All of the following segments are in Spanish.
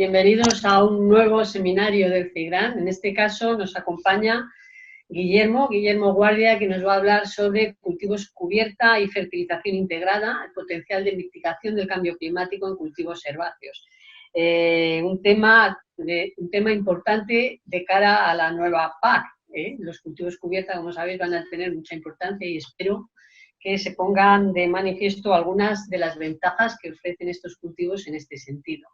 Bienvenidos a un nuevo seminario del CIGRAN. En este caso nos acompaña Guillermo Guardia, que nos va a hablar sobre cultivos cubierta y fertilización integrada, el potencial de mitigación del cambio climático en cultivos herbáceos. Un tema importante de cara a la nueva PAC. Los cultivos cubierta, como sabéis, van a tener mucha importancia y espero que se pongan de manifiesto algunas de las ventajas que ofrecen estos cultivos en este sentido.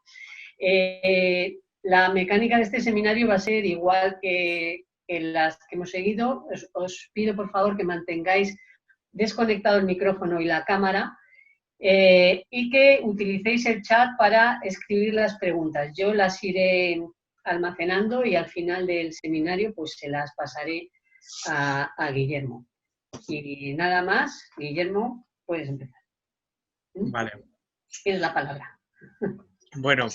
La mecánica de este seminario va a ser igual que las que hemos seguido. Os pido, por favor, que mantengáis desconectado el micrófono y la cámara y que utilicéis el chat para escribir las preguntas. Yo las iré almacenando y al final del seminario pues se las pasaré a Guillermo. Y nada más, Guillermo, puedes empezar. Vale. Tienes la palabra. Bueno,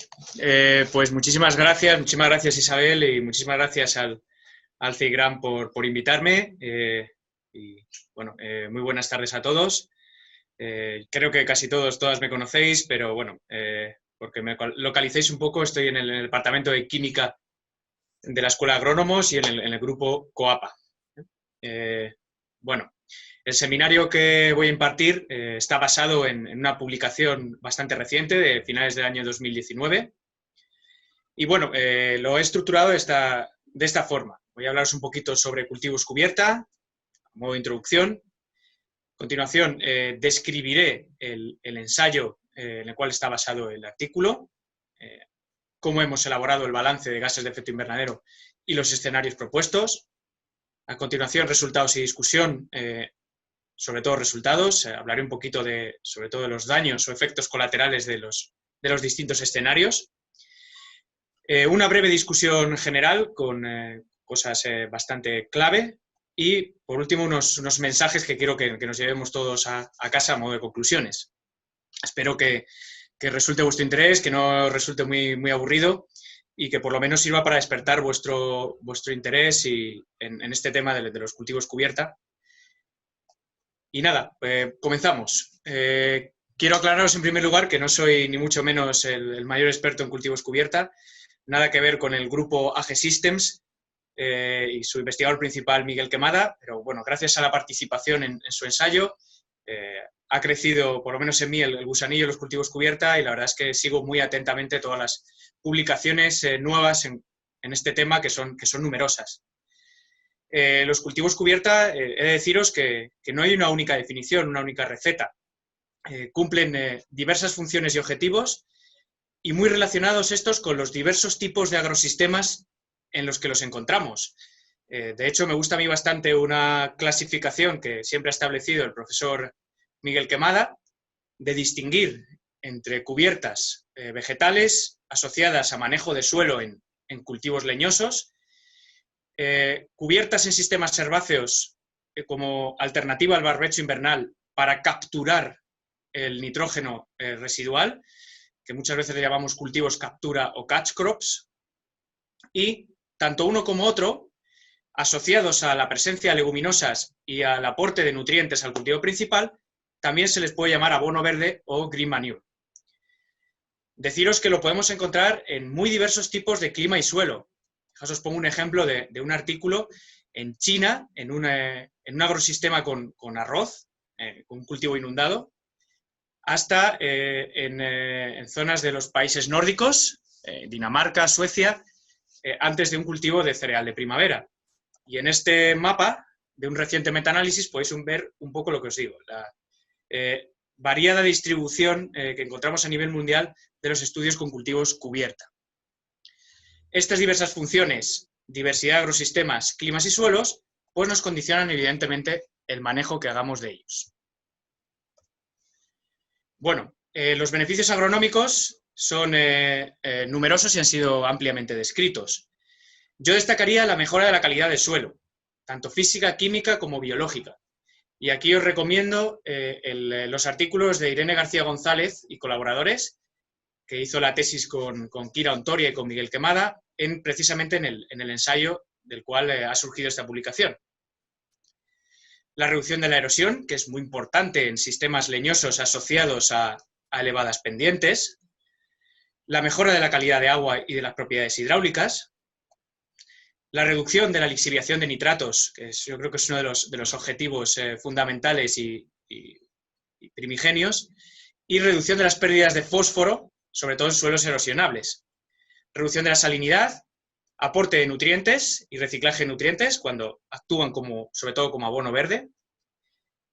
pues muchísimas gracias Isabel, y muchísimas gracias al CIGRAN por invitarme. Y bueno, muy buenas tardes a todos. Creo que casi todas me conocéis, pero bueno, porque me localicéis un poco, estoy en el departamento de Química de la Escuela de Agrónomos y en el grupo COAPA. Bueno, el seminario que voy a impartir está basado en una publicación bastante reciente, de finales del año 2019. Y bueno, lo he estructurado de esta forma. Voy a hablaros un poquito sobre cultivos cubierta, a modo de introducción. A continuación, describiré el ensayo en el cual está basado el artículo, cómo hemos elaborado el balance de gases de efecto invernadero y los escenarios propuestos. A continuación, resultados y discusión, sobre todo resultados. Hablaré un poquito sobre todo de los daños o efectos colaterales de los distintos escenarios. Una breve discusión general con cosas bastante clave. Y, por último, unos mensajes que quiero que nos llevemos todos a casa a modo de conclusiones. Espero que resulte vuestro interés, que no resulte muy aburrido y que por lo menos sirva para despertar vuestro interés en este tema de los cultivos cubierta. Y nada, comenzamos. Quiero aclararos en primer lugar que no soy ni mucho menos el mayor experto en cultivos cubierta, nada que ver con el grupo AG Systems y su investigador principal, Miguel Quemada, pero bueno, gracias a la participación en su ensayo, ha crecido, por lo menos en mí, el gusanillo de los cultivos cubierta, y la verdad es que sigo muy atentamente todas las publicaciones nuevas en este tema, que son numerosas. Los cultivos cubierta, he de deciros que no hay una única definición, una única receta. Cumplen diversas funciones y objetivos, y muy relacionados estos con los diversos tipos de agrosistemas en los que los encontramos. De hecho, me gusta a mí bastante una clasificación que siempre ha establecido el profesor Miguel Quemada, de distinguir entre cubiertas vegetales asociadas a manejo de suelo en cultivos leñosos, cubiertas en sistemas herbáceos como alternativa al barbecho invernal para capturar el nitrógeno residual, que muchas veces le llamamos cultivos captura o catch crops, y tanto uno como otro, asociados a la presencia de leguminosas y al aporte de nutrientes al cultivo principal, también se les puede llamar abono verde o green manure. Deciros que lo podemos encontrar en muy diversos tipos de clima y suelo. Os pongo un ejemplo de un artículo en China, en un agrosistema con arroz, con un cultivo inundado, hasta en zonas de los países nórdicos, Dinamarca, Suecia, antes de un cultivo de cereal de primavera. Y en este mapa de un reciente metaanálisis podéis ver un poco lo que os digo, la variada distribución que encontramos a nivel mundial de los estudios con cultivos cubierta. Estas diversas funciones, diversidad de agrosistemas, climas y suelos, pues nos condicionan evidentemente el manejo que hagamos de ellos. Bueno, los beneficios agronómicos son numerosos y han sido ampliamente descritos. Yo destacaría la mejora de la calidad del suelo, tanto física, química como biológica. Y aquí os recomiendo los artículos de Irene García González y colaboradores, que hizo la tesis con Kira Ontoria y con Miguel Quemada, precisamente en el ensayo del cual ha surgido esta publicación. La reducción de la erosión, que es muy importante en sistemas leñosos asociados a elevadas pendientes. la mejora de la calidad de agua y de las propiedades hidráulicas, la reducción de la lixiviación de nitratos, que yo creo que es uno de los objetivos fundamentales y primigenios, y reducción de las pérdidas de fósforo, sobre todo en suelos erosionables, reducción de la salinidad, aporte de nutrientes y reciclaje de nutrientes cuando actúan sobre todo como abono verde,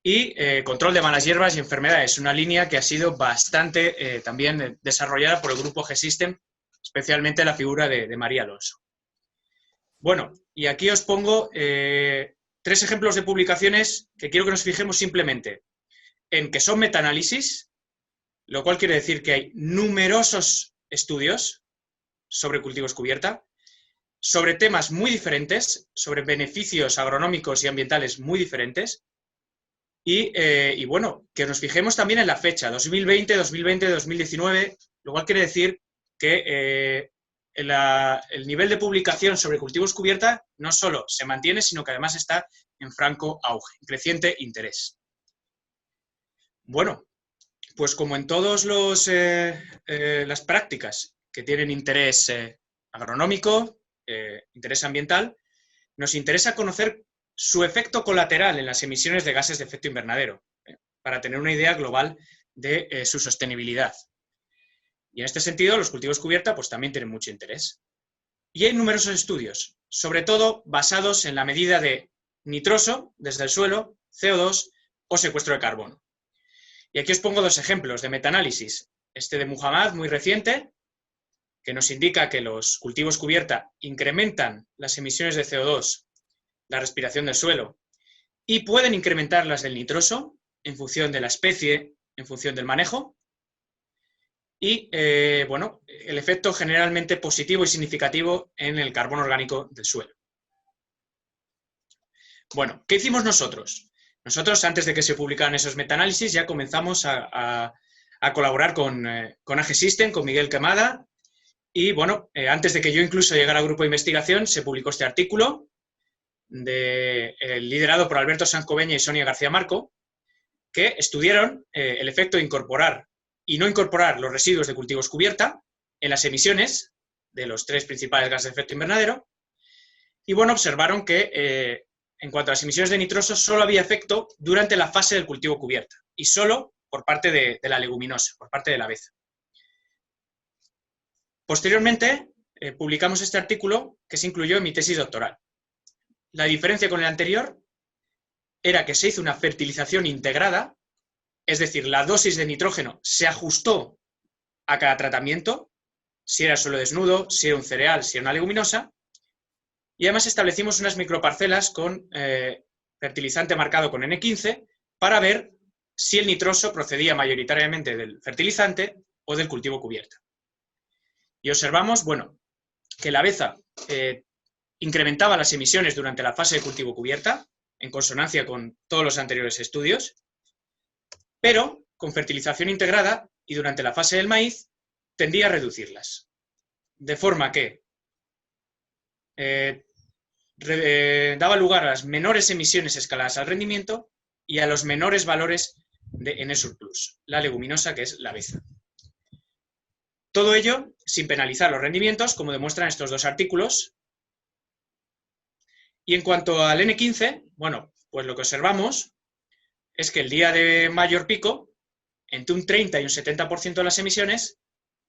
y control de malas hierbas y enfermedades, una línea que ha sido bastante también desarrollada por el grupo G-System, especialmente la figura de María Alonso. Bueno, y aquí os pongo 3 ejemplos de publicaciones que quiero que nos fijemos simplemente en que son metaanálisis, lo cual quiere decir que hay numerosos estudios sobre cultivos cubierta, sobre temas muy diferentes, sobre beneficios agronómicos y ambientales muy diferentes, y bueno, que nos fijemos también en la fecha, 2020, 2019, lo cual quiere decir que el nivel de publicación sobre cultivos cubierta no solo se mantiene, sino que además está en franco auge, en creciente interés. Bueno, pues como en todas las prácticas que tienen interés agronómico, interés ambiental, nos interesa conocer su efecto colateral en las emisiones de gases de efecto invernadero, para tener una idea global de su sostenibilidad. Y en este sentido, los cultivos cubierta pues, también tienen mucho interés. Y hay numerosos estudios, sobre todo basados en la medida de nitroso desde el suelo, CO2 o secuestro de carbono. Y aquí os pongo 2 ejemplos de metaanálisis. Este de Muhammad, muy reciente, que nos indica que los cultivos cubierta incrementan las emisiones de CO2, la respiración del suelo, y pueden incrementar las del nitroso en función de la especie, en función del manejo, y bueno, el efecto generalmente positivo y significativo en el carbono orgánico del suelo. Bueno, ¿qué hicimos nosotros? Nosotros, antes de que se publicaran esos metaanálisis, ya comenzamos a colaborar con AG-System, con Miguel Quemada, y bueno, antes de que yo incluso llegara al grupo de investigación, se publicó este artículo liderado por Alberto Sancobeña y Sonia García Marco, que estudiaron el efecto de incorporar y no incorporar los residuos de cultivos cubierta en las emisiones de los 3 principales gases de efecto invernadero, y bueno, observaron que en cuanto a las emisiones de nitroso solo había efecto durante la fase del cultivo cubierta, y solo por parte de la leguminosa, por parte de la aveza. Posteriormente, publicamos este artículo que se incluyó en mi tesis doctoral. La diferencia con el anterior era que se hizo una fertilización integrada, es decir, la dosis de nitrógeno se ajustó a cada tratamiento, si era suelo desnudo, si era un cereal, si era una leguminosa, y además establecimos unas microparcelas con fertilizante marcado con N15 para ver si el nitroso procedía mayoritariamente del fertilizante o del cultivo cubierta. Y observamos, bueno, que la aveza incrementaba las emisiones durante la fase de cultivo cubierta, en consonancia con todos los anteriores estudios, pero con fertilización integrada y durante la fase del maíz tendía a reducirlas. De forma que daba lugar a las menores emisiones escaladas al rendimiento y a los menores valores de N surplus, la leguminosa, que es la aveza. Todo ello sin penalizar los rendimientos, como demuestran estos 2 artículos. Y en cuanto al N15, bueno, pues lo que observamos es que el día de mayor pico, entre un 30 y un 70% de las emisiones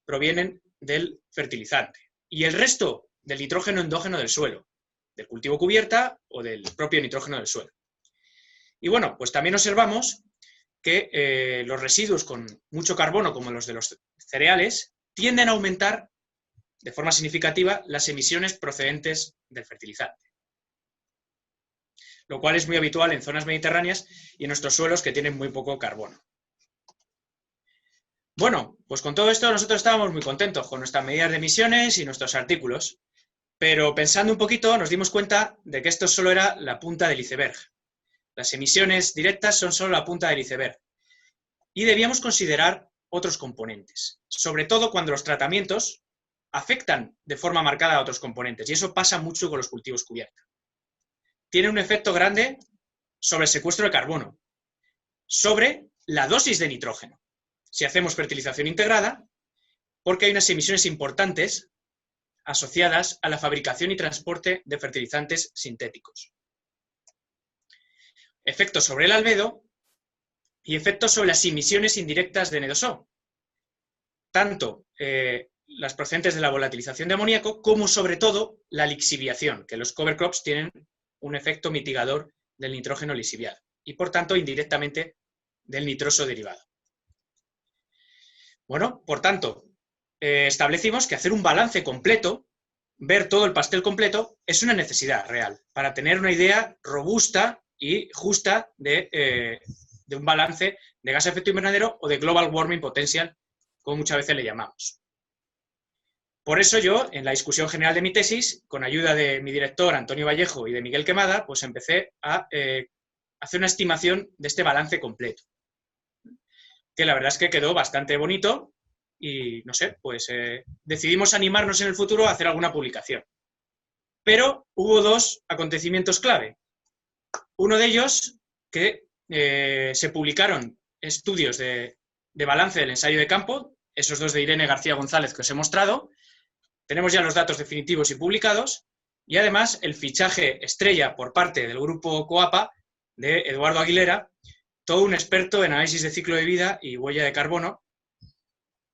provienen del fertilizante. Y el resto del nitrógeno endógeno del suelo, del cultivo cubierta o del propio nitrógeno del suelo. Y bueno, pues también observamos que los residuos con mucho carbono, como los de los cereales, tienden a aumentar de forma significativa las emisiones procedentes del fertilizante, lo cual es muy habitual en zonas mediterráneas y en nuestros suelos que tienen muy poco carbono. Bueno, pues con todo esto nosotros estábamos muy contentos con nuestras medidas de emisiones y nuestros artículos, pero pensando un poquito nos dimos cuenta de que esto solo era la punta del iceberg. Las emisiones directas son solo la punta del iceberg y debíamos considerar otros componentes, sobre todo cuando los tratamientos afectan de forma marcada a otros componentes, y eso pasa mucho con los cultivos cubierta. Tiene un efecto grande sobre el secuestro de carbono, sobre la dosis de nitrógeno. Si hacemos fertilización integrada, porque hay unas emisiones importantes asociadas a la fabricación y transporte de fertilizantes sintéticos. Efectos sobre el albedo y efectos sobre las emisiones indirectas de N2O, tanto las procedentes de la volatilización de amoníaco como, sobre todo, la lixiviación, que los cover crops tienen un efecto mitigador del nitrógeno lixiviado y, por tanto, indirectamente del nitroso derivado. Bueno, por tanto, establecimos que hacer un balance completo, ver todo el pastel completo, es una necesidad real para tener una idea robusta y justa de un balance de gas de efecto invernadero o de global warming potential, como muchas veces le llamamos. Por eso yo, en la discusión general de mi tesis, con ayuda de mi director Antonio Vallejo y de Miguel Quemada, pues empecé a hacer una estimación de este balance completo, que la verdad es que quedó bastante bonito y, no sé, pues decidimos animarnos en el futuro a hacer alguna publicación. Pero hubo dos acontecimientos clave. Uno de ellos, que se publicaron estudios de balance del ensayo de campo, esos dos de Irene García González que os he mostrado. Tenemos ya los datos definitivos y publicados, y además el fichaje estrella por parte del grupo COAPA de Eduardo Aguilera, todo un experto en análisis de ciclo de vida y huella de carbono,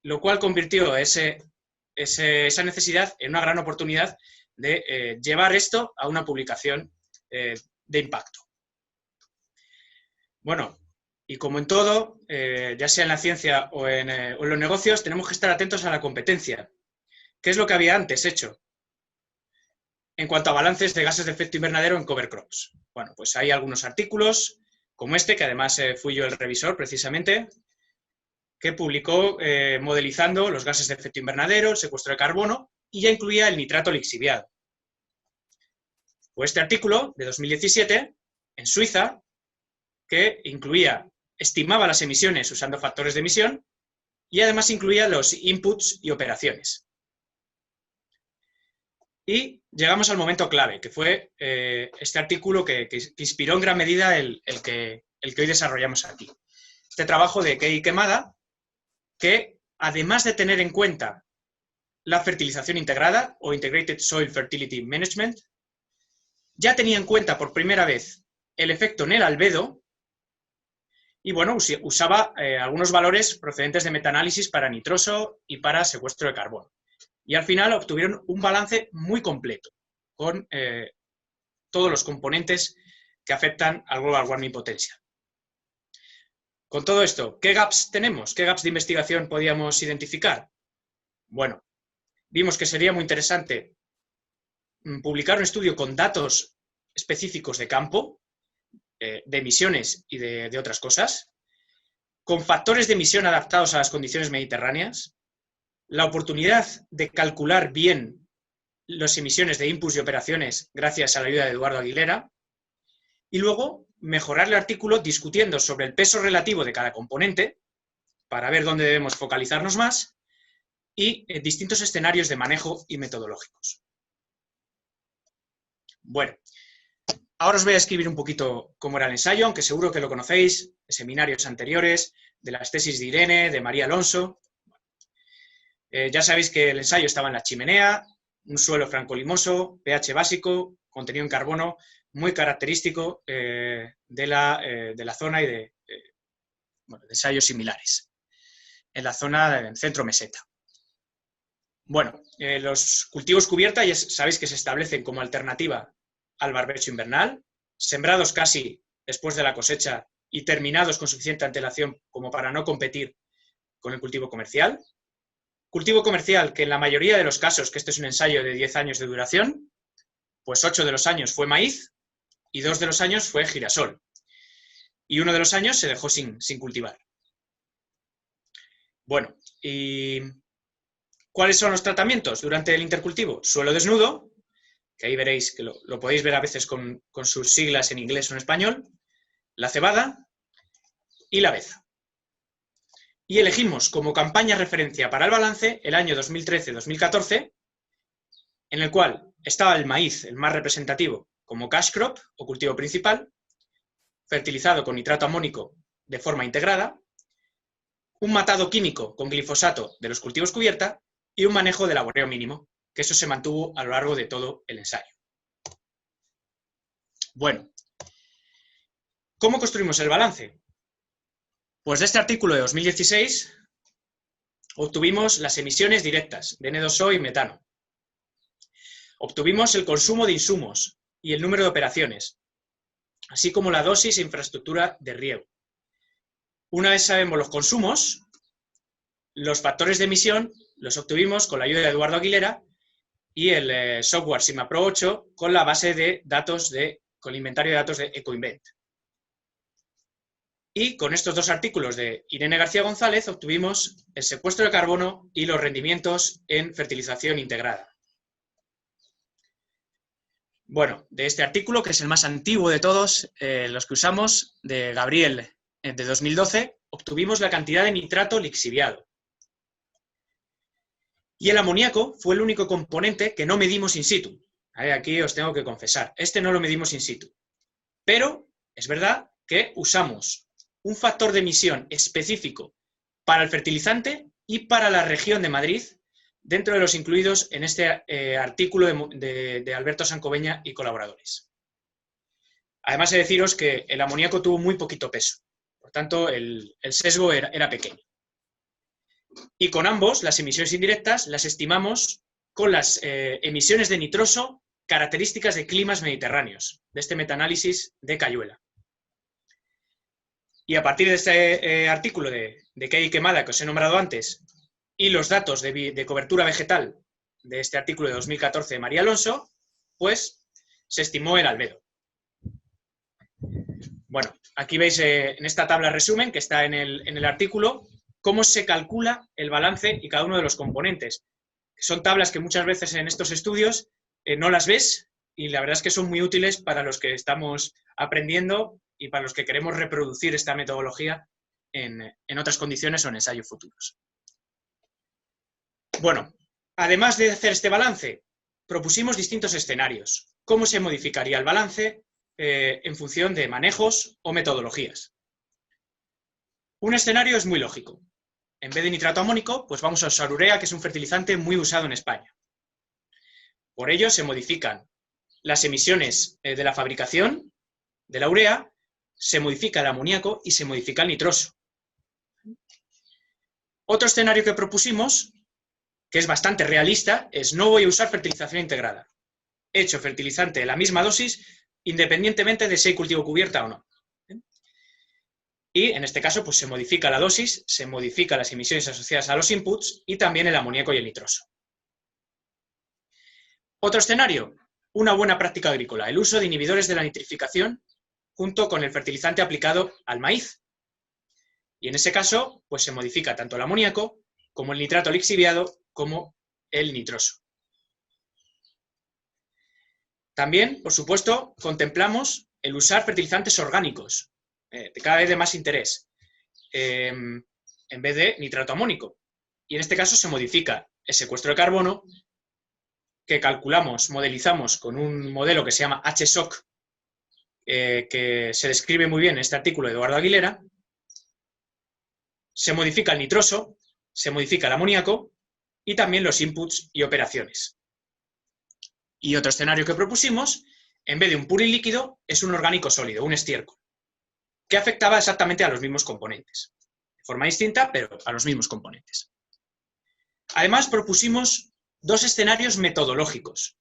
lo cual convirtió esa necesidad en una gran oportunidad de llevar esto a una publicación de impacto. Bueno, y como en todo, ya sea en la ciencia o en los negocios, tenemos que estar atentos a la competencia. ¿Qué es lo que había antes hecho en cuanto a balances de gases de efecto invernadero en cover crops? Bueno, pues hay algunos artículos, como este, que además fui yo el revisor precisamente, que publicó modelizando los gases de efecto invernadero, el secuestro de carbono, y ya incluía el nitrato lixiviado. O este artículo, de 2017, en Suiza, que estimaba las emisiones usando factores de emisión y además incluía los inputs y operaciones. Y llegamos al momento clave, que fue este artículo que inspiró en gran medida el que hoy desarrollamos aquí. Este trabajo de Kei Quemada, que además de tener en cuenta la fertilización integrada o Integrated Soil Fertility Management, ya tenía en cuenta por primera vez el efecto en el albedo y, bueno, usaba algunos valores procedentes de metaanálisis para nitroso y para secuestro de carbono. Y al final obtuvieron un balance muy completo, con todos los componentes que afectan al global warming potential. Con todo esto, ¿qué gaps tenemos? ¿Qué gaps de investigación podíamos identificar? Bueno, vimos que sería muy interesante publicar un estudio con datos específicos de campo, de emisiones y de otras cosas, con factores de emisión adaptados a las condiciones mediterráneas, la oportunidad de calcular bien las emisiones de inputs y operaciones gracias a la ayuda de Eduardo Aguilera, y luego mejorar el artículo discutiendo sobre el peso relativo de cada componente para ver dónde debemos focalizarnos más y distintos escenarios de manejo y metodológicos. Bueno, ahora os voy a escribir un poquito cómo era el ensayo, aunque seguro que lo conocéis, de seminarios anteriores, de las tesis de Irene, de María Alonso. Ya sabéis que el ensayo estaba en la chimenea, un suelo francolimoso, pH básico, contenido en carbono, muy característico de la zona y de ensayos similares, en la zona del centro meseta. Bueno, los cultivos cubierta ya sabéis que se establecen como alternativa al barbecho invernal, sembrados casi después de la cosecha y terminados con suficiente antelación como para no competir con el cultivo comercial. Cultivo comercial que en la mayoría de los casos, que este es un ensayo de 10 años de duración, pues 8 de los años fue maíz y 2 de los años fue girasol. Y 1 de los años se dejó sin cultivar. Bueno, ¿y cuáles son los tratamientos durante el intercultivo? Suelo desnudo, que ahí veréis que lo podéis ver a veces con sus siglas en inglés o en español, la cebada y la beza. Y elegimos como campaña referencia para el balance el año 2013-2014, en el cual estaba el maíz, el más representativo, como cash crop o cultivo principal, fertilizado con nitrato amónico de forma integrada, un matado químico con glifosato de los cultivos cubierta y un manejo de laboreo mínimo, que eso se mantuvo a lo largo de todo el ensayo. Bueno, ¿cómo construimos el balance? Pues de este artículo de 2016 obtuvimos las emisiones directas de N2O y metano. Obtuvimos el consumo de insumos y el número de operaciones, así como la dosis e infraestructura de riego. Una vez sabemos los consumos, los factores de emisión los obtuvimos con la ayuda de Eduardo Aguilera y el software Sigma Pro 8 con la base de datos con el inventario de datos de EcoInvent. Y con estos dos artículos de Irene García González obtuvimos el secuestro de carbono y los rendimientos en fertilización integrada. Bueno, de este artículo, que es el más antiguo de todos los que usamos, de Gabriel, de 2012, obtuvimos la cantidad de nitrato lixiviado. Y el amoníaco fue el único componente que no medimos in situ. Aquí os tengo que confesar, este no lo medimos in situ. Pero es verdad que usamos un factor de emisión específico para el fertilizante y para la región de Madrid, dentro de los incluidos en este artículo de Alberto Sancobeña y colaboradores. Además de deciros que el amoníaco tuvo muy poquito peso, por tanto el sesgo era pequeño. Y con ambos, las emisiones indirectas las estimamos con las emisiones de nitroso características de climas mediterráneos, de este metaanálisis de Cayuela. Y a partir de este artículo de Key Quemada que os he nombrado antes, y los datos de cobertura vegetal de este artículo de 2014 de María Alonso, pues se estimó el albedo. Bueno, aquí veis en esta tabla resumen que está en el artículo cómo se calcula el balance y cada uno de los componentes. Son tablas que muchas veces en estos estudios no las ves y la verdad es que son muy útiles para los que estamos aprendiendo y para los que queremos reproducir esta metodología en otras condiciones o en ensayos futuros. Bueno, además de hacer este balance, propusimos distintos escenarios. ¿Cómo se modificaría el balance en función de manejos o metodologías? Un escenario es muy lógico. En vez de nitrato amónico, pues vamos a usar urea, que es un fertilizante muy usado en España. Por ello, se modifican las emisiones de la fabricación de la urea, se modifica el amoníaco y se modifica el nitroso. Otro escenario que propusimos, que es bastante realista, es no voy a usar fertilización integrada. He hecho fertilizante de la misma dosis, independientemente de si hay cultivo cubierta o no. Y en este caso pues se modifica la dosis, se modifican las emisiones asociadas a los inputs y también el amoníaco y el nitroso. Otro escenario, una buena práctica agrícola, el uso de inhibidores de la nitrificación junto con el fertilizante aplicado al maíz. Y en ese caso pues se modifica tanto el amoníaco como el nitrato lixiviado como el nitroso. También, por supuesto, contemplamos el usar fertilizantes orgánicos, cada vez de más interés, en vez de nitrato amónico. Y en este caso se modifica el secuestro de carbono, que calculamos, modelizamos con un modelo que se llama HSOC, que se describe muy bien en este artículo de Eduardo Aguilera. Se modifica el nitroso, se modifica el amoníaco y también los inputs y operaciones. Y otro escenario que propusimos, en vez de un purín líquido, es un orgánico sólido, un estiércol, que afectaba exactamente a los mismos componentes. De forma distinta, pero a los mismos componentes. Además, propusimos dos escenarios metodológicos.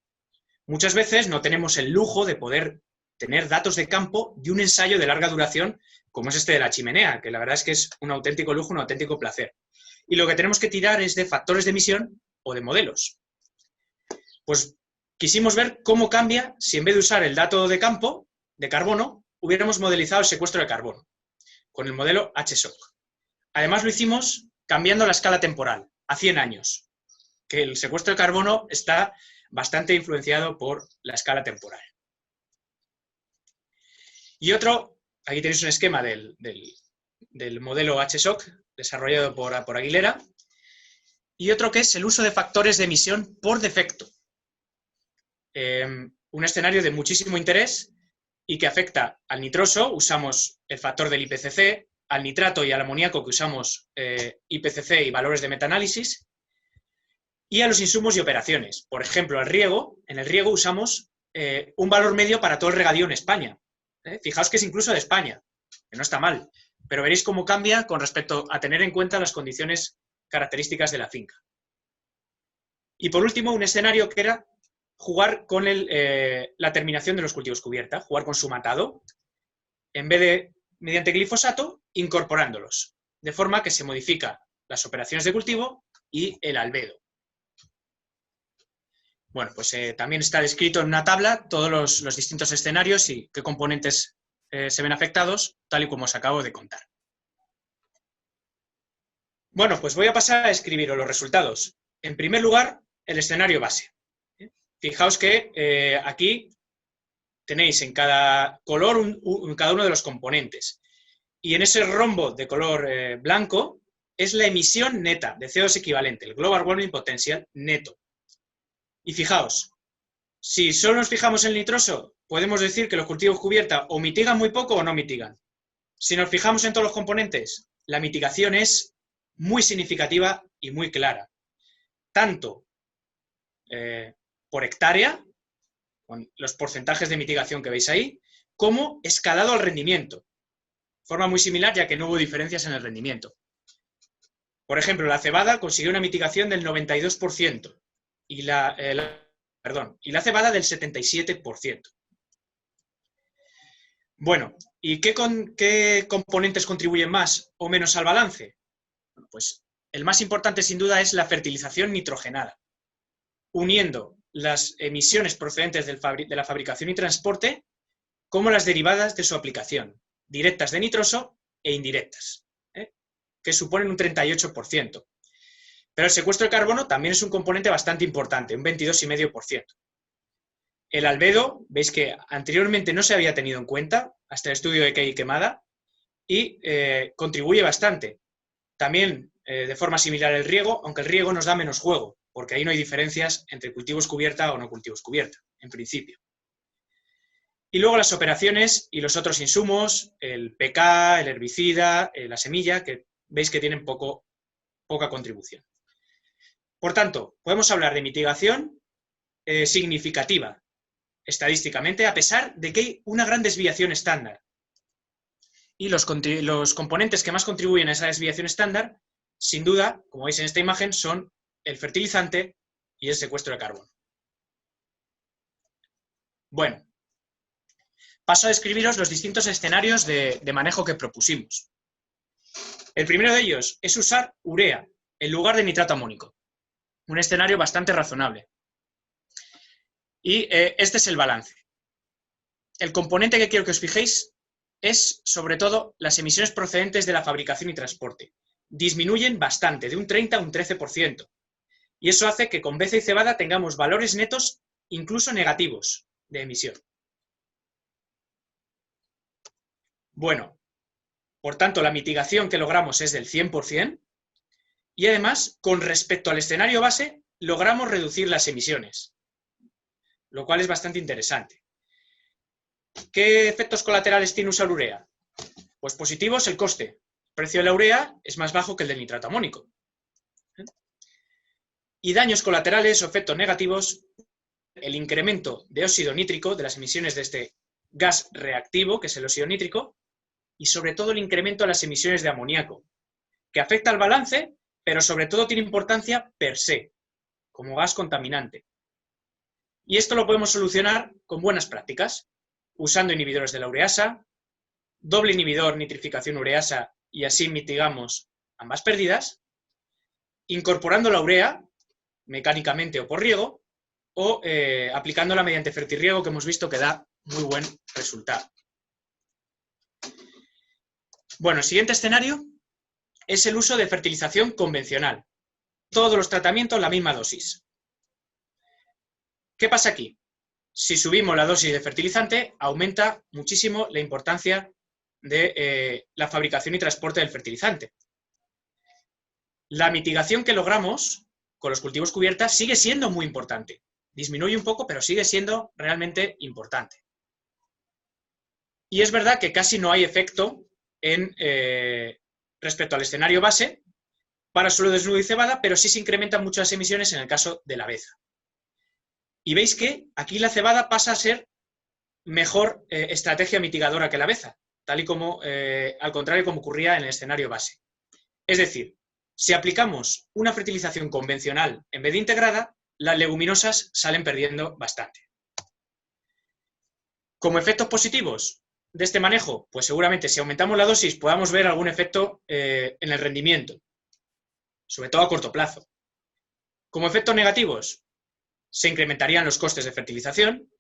Muchas veces no tenemos el lujo de poder tener datos de campo de un ensayo de larga duración, como es este de la chimenea, que la verdad es que es un auténtico lujo, un auténtico placer. Y lo que tenemos que tirar es de factores de emisión o de modelos. Pues quisimos ver cómo cambia si en vez de usar el dato de campo, de carbono, hubiéramos modelizado el secuestro de carbono, con el modelo HSOC. Además lo hicimos cambiando la escala temporal, a 100 años, que el secuestro de carbono está bastante influenciado por la escala temporal. Y otro, aquí tenéis un esquema del modelo HSOC, desarrollado por Aguilera, y otro que es el uso de factores de emisión por defecto. Un escenario de muchísimo interés y que afecta al nitroso, usamos el factor del IPCC, al nitrato y al amoníaco, que usamos IPCC y valores de metaanálisis, y a los insumos y operaciones. Por ejemplo, al riego, en el riego usamos un valor medio para todo el regadío en España. Fijaos que es incluso de España, que no está mal, pero veréis cómo cambia con respecto a tener en cuenta las condiciones características de la finca. Y por último, un escenario que era jugar con la terminación de los cultivos cubierta, jugar con su matado, en vez de mediante glifosato, incorporándolos, de forma que se modifican las operaciones de cultivo y el albedo. Bueno, pues también está descrito en una tabla todos los distintos escenarios y qué componentes se ven afectados, tal y como os acabo de contar. Bueno, pues voy a pasar a escribiros los resultados. En primer lugar, el escenario base. Fijaos que aquí tenéis en cada color cada uno de los componentes. Y en ese rombo de color blanco es la emisión neta de CO2 equivalente, el Global Warming Potential neto. Y fijaos, si solo nos fijamos en el nitroso, podemos decir que los cultivos cubierta o mitigan muy poco o no mitigan. Si nos fijamos en todos los componentes, la mitigación es muy significativa y muy clara. Tanto por hectárea, con los porcentajes de mitigación que veis ahí, como escalado al rendimiento. De forma muy similar, ya que no hubo diferencias en el rendimiento. Por ejemplo, la cebada consiguió una mitigación del 92% y la cebada del 77%. Bueno, ¿y qué componentes contribuyen más o menos al balance? Bueno, pues el más importante sin duda es la fertilización nitrogenada, uniendo las emisiones procedentes de la fabricación y transporte como las derivadas de su aplicación, directas de nitroso e indirectas, que suponen un 38%. Pero el secuestro de carbono también es un componente bastante importante, un 22,5%. El albedo, veis que anteriormente no se había tenido en cuenta, hasta el estudio de Key y Quemada, y contribuye bastante. También de forma similar al riego, aunque el riego nos da menos juego, porque ahí no hay diferencias entre cultivos cubierta o no cultivos cubierta, en principio. Y luego las operaciones y los otros insumos, el PK, el herbicida, la semilla, que veis que tienen poca contribución. Por tanto, podemos hablar de mitigación significativa, estadísticamente, a pesar de que hay una gran desviación estándar. Y los componentes que más contribuyen a esa desviación estándar, sin duda, como veis en esta imagen, son el fertilizante y el secuestro de carbono. Bueno, paso a describiros los distintos escenarios de manejo que propusimos. El primero de ellos es usar urea en lugar de nitrato amónico. Un escenario bastante razonable. Y este es el balance. El componente que quiero que os fijéis es, sobre todo, las emisiones procedentes de la fabricación y transporte. Disminuyen bastante, de un 30 a un 13%. Y eso hace que con beza y cebada tengamos valores netos incluso negativos de emisión. Bueno, por tanto, la mitigación que logramos es del 100%. Y además, con respecto al escenario base, logramos reducir las emisiones, lo cual es bastante interesante. ¿Qué efectos colaterales tiene usar urea? Pues positivos, el coste. El precio de la urea es más bajo que el del nitrato amónico. Y daños colaterales o efectos negativos, el incremento de óxido nítrico, de las emisiones de este gas reactivo, que es el óxido nítrico, y sobre todo el incremento de las emisiones de amoníaco, que afecta al balance, pero sobre todo tiene importancia per se, como gas contaminante. Y esto lo podemos solucionar con buenas prácticas, usando inhibidores de la ureasa, doble inhibidor nitrificación ureasa y así mitigamos ambas pérdidas, incorporando la urea, mecánicamente o por riego, o aplicándola mediante fertirriego, que hemos visto que da muy buen resultado. Bueno, el siguiente escenario es el uso de fertilización convencional. Todos los tratamientos la misma dosis. ¿Qué pasa aquí? Si subimos la dosis de fertilizante, aumenta muchísimo la importancia de la fabricación y transporte del fertilizante. La mitigación que logramos con los cultivos cubierta sigue siendo muy importante. Disminuye un poco, pero sigue siendo realmente importante. Y es verdad que casi no hay efecto respecto al escenario base para suelo desnudo y cebada, pero sí se incrementan mucho las emisiones en el caso de la beza. Y veis que aquí la cebada pasa a ser mejor estrategia mitigadora que la beza, tal y como, al contrario, como ocurría en el escenario base. Es decir, si aplicamos una fertilización convencional en vez de integrada, las leguminosas salen perdiendo bastante. Como efectos positivos de este manejo, pues seguramente si aumentamos la dosis podamos ver algún efecto en el rendimiento, sobre todo a corto plazo. Como efectos negativos, se incrementarían los costes de fertilización.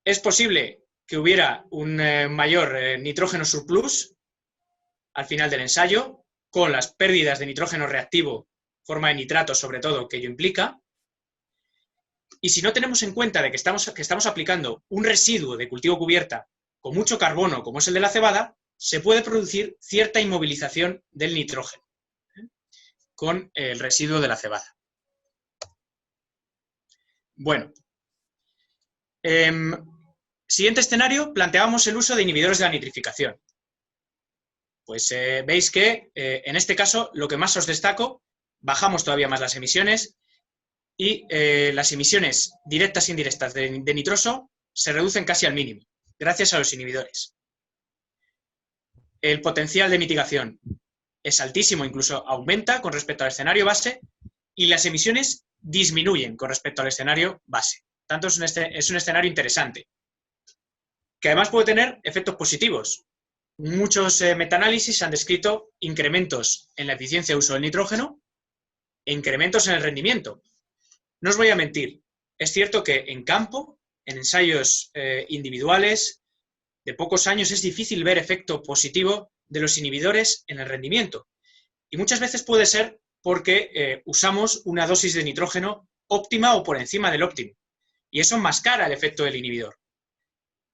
Es posible que hubiera un mayor nitrógeno surplus al final del ensayo, con las pérdidas de nitrógeno reactivo, forma de nitrato sobre todo, que ello implica. Y si no tenemos en cuenta de que estamos aplicando un residuo de cultivo cubierta con mucho carbono, como es el de la cebada, se puede producir cierta inmovilización del nitrógeno con el residuo de la cebada. Bueno, siguiente escenario, planteábamos el uso de inhibidores de la nitrificación. Pues veis que en este caso lo que más os destaco, bajamos todavía más las emisiones y las emisiones directas e indirectas de nitroso se reducen casi al mínimo, gracias a los inhibidores. El potencial de mitigación es altísimo, incluso aumenta con respecto al escenario base, y las emisiones disminuyen con respecto al escenario base. Tanto es un escenario interesante, que además puede tener efectos positivos. Muchos metaanálisis han descrito incrementos en la eficiencia de uso del nitrógeno e incrementos en el rendimiento. No os voy a mentir, es cierto que en campo, en ensayos individuales de pocos años, es difícil ver efecto positivo de los inhibidores en el rendimiento. Y muchas veces puede ser porque usamos una dosis de nitrógeno óptima o por encima del óptimo. Y eso enmascara el efecto del inhibidor.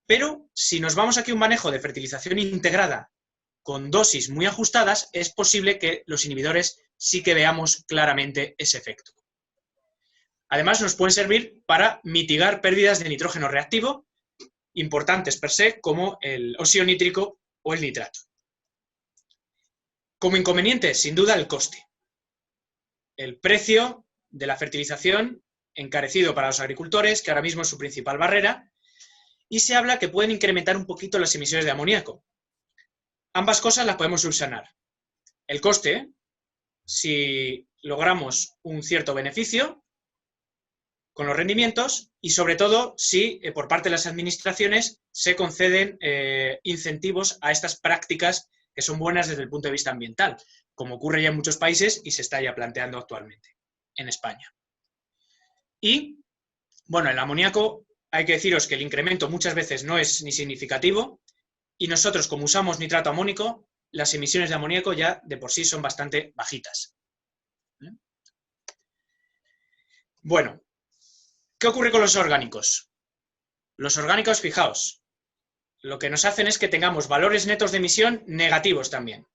Pero si nos vamos aquí a un manejo de fertilización integrada con dosis muy ajustadas, es posible que los inhibidores sí que veamos claramente ese efecto. Además, nos pueden servir para mitigar pérdidas de nitrógeno reactivo, importantes per se, como el óxido nítrico o el nitrato. Como inconveniente, sin duda, el coste. El precio de la fertilización encarecido para los agricultores, que ahora mismo es su principal barrera, y se habla que pueden incrementar un poquito las emisiones de amoníaco. Ambas cosas las podemos subsanar. El coste, si logramos un cierto beneficio con los rendimientos, y sobre todo si por parte de las administraciones se conceden incentivos a estas prácticas que son buenas desde el punto de vista ambiental, como ocurre ya en muchos países y se está ya planteando actualmente en España. Y, bueno, el amoníaco, hay que deciros que el incremento muchas veces no es ni significativo y nosotros, como usamos nitrato amónico, las emisiones de amoníaco ya de por sí son bastante bajitas. Bueno, ¿qué ocurre con los orgánicos? Los orgánicos, fijaos, lo que nos hacen es que tengamos valores netos de emisión negativos también.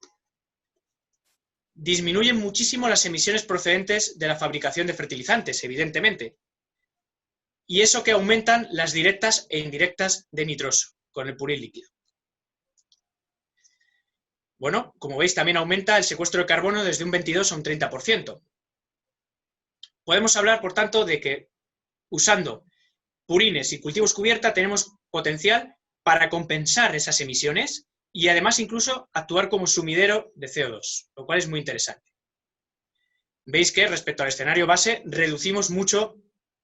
Disminuyen muchísimo las emisiones procedentes de la fabricación de fertilizantes, evidentemente. Y eso que aumentan las directas e indirectas de nitroso con el puril líquido. Bueno, como veis, también aumenta el secuestro de carbono desde un 22 a un 30%. Podemos hablar, por tanto, de que usando purines y cultivos cubierta tenemos potencial para compensar esas emisiones y además incluso actuar como sumidero de CO2, lo cual es muy interesante. Veis que respecto al escenario base reducimos mucho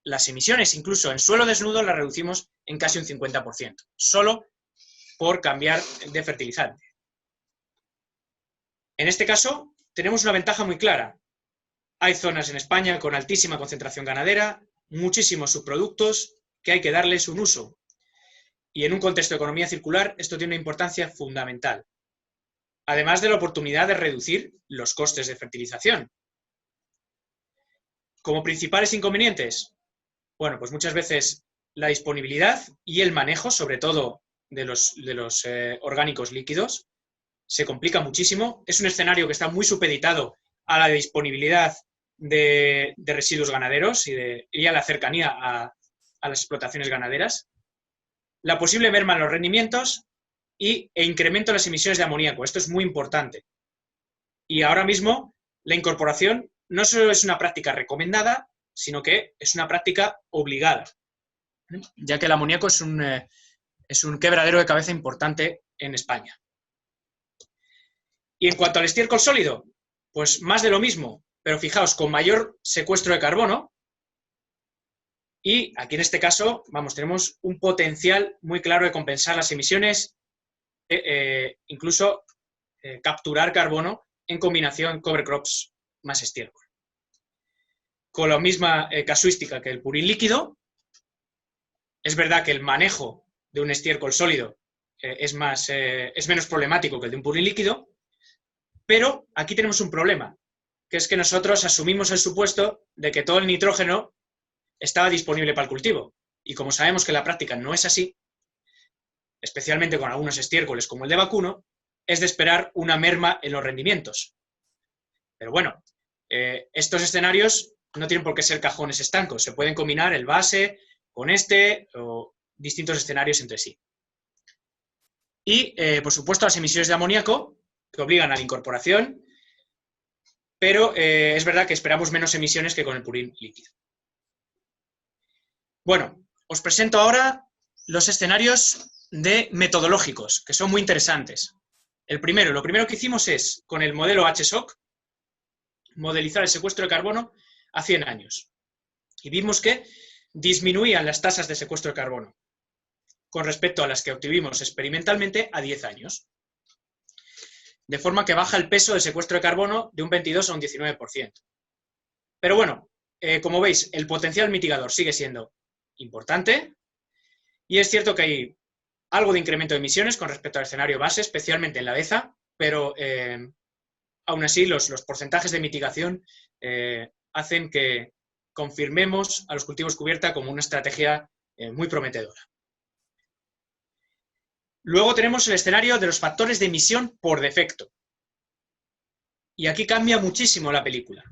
las emisiones, incluso en suelo desnudo las reducimos en casi un 50%, solo por cambiar de fertilizante. En este caso tenemos una ventaja muy clara. Hay zonas en España con altísima concentración ganadera, muchísimos subproductos que hay que darles un uso. Y en un contexto de economía circular esto tiene una importancia fundamental. Además de la oportunidad de reducir los costes de fertilización. Como principales inconvenientes, bueno, pues muchas veces la disponibilidad y el manejo, sobre todo de los orgánicos líquidos, se complica muchísimo. Es un escenario que está muy supeditado a la disponibilidad de residuos ganaderos y a la cercanía a las explotaciones ganaderas. La posible merma en los rendimientos e incremento las emisiones de amoníaco. Esto es muy importante. Y ahora mismo la incorporación no solo es una práctica recomendada, sino que es una práctica obligada, ya que el amoníaco es un quebradero de cabeza importante en España. Y en cuanto al estiércol sólido, pues más de lo mismo, pero fijaos, con mayor secuestro de carbono. Y aquí en este caso, tenemos un potencial muy claro de compensar las emisiones, incluso capturar carbono en combinación cover crops más estiércol. Con la misma casuística que el purín líquido, es verdad que el manejo de un estiércol sólido es menos problemático que el de un purín líquido, pero aquí tenemos un problema, que es que nosotros asumimos el supuesto de que todo el nitrógeno estaba disponible para el cultivo. Y como sabemos que en la práctica no es así, especialmente con algunos estiércoles como el de vacuno, es de esperar una merma en los rendimientos. Pero bueno, estos escenarios no tienen por qué ser cajones estancos. Se pueden combinar el base con o distintos escenarios entre sí. Y, por supuesto, las emisiones de amoníaco, que obligan a la incorporación, pero es verdad que esperamos menos emisiones que con el purín líquido. Bueno, os presento ahora los escenarios metodológicos, que son muy interesantes. Lo primero que hicimos es, con el modelo HSOC, modelizar el secuestro de carbono a 100 años. Y vimos que disminuían las tasas de secuestro de carbono con respecto a las que obtuvimos experimentalmente a 10 años. De forma que baja el peso del secuestro de carbono de un 22 a un 19%. Pero bueno, como veis, el potencial mitigador sigue siendo importante y es cierto que hay algo de incremento de emisiones con respecto al escenario base, especialmente en la DEZA, pero aún así los porcentajes de mitigación hacen que confirmemos a los cultivos cubierta como una estrategia muy prometedora. Luego tenemos el escenario de los factores de emisión por defecto. Y aquí cambia muchísimo la película.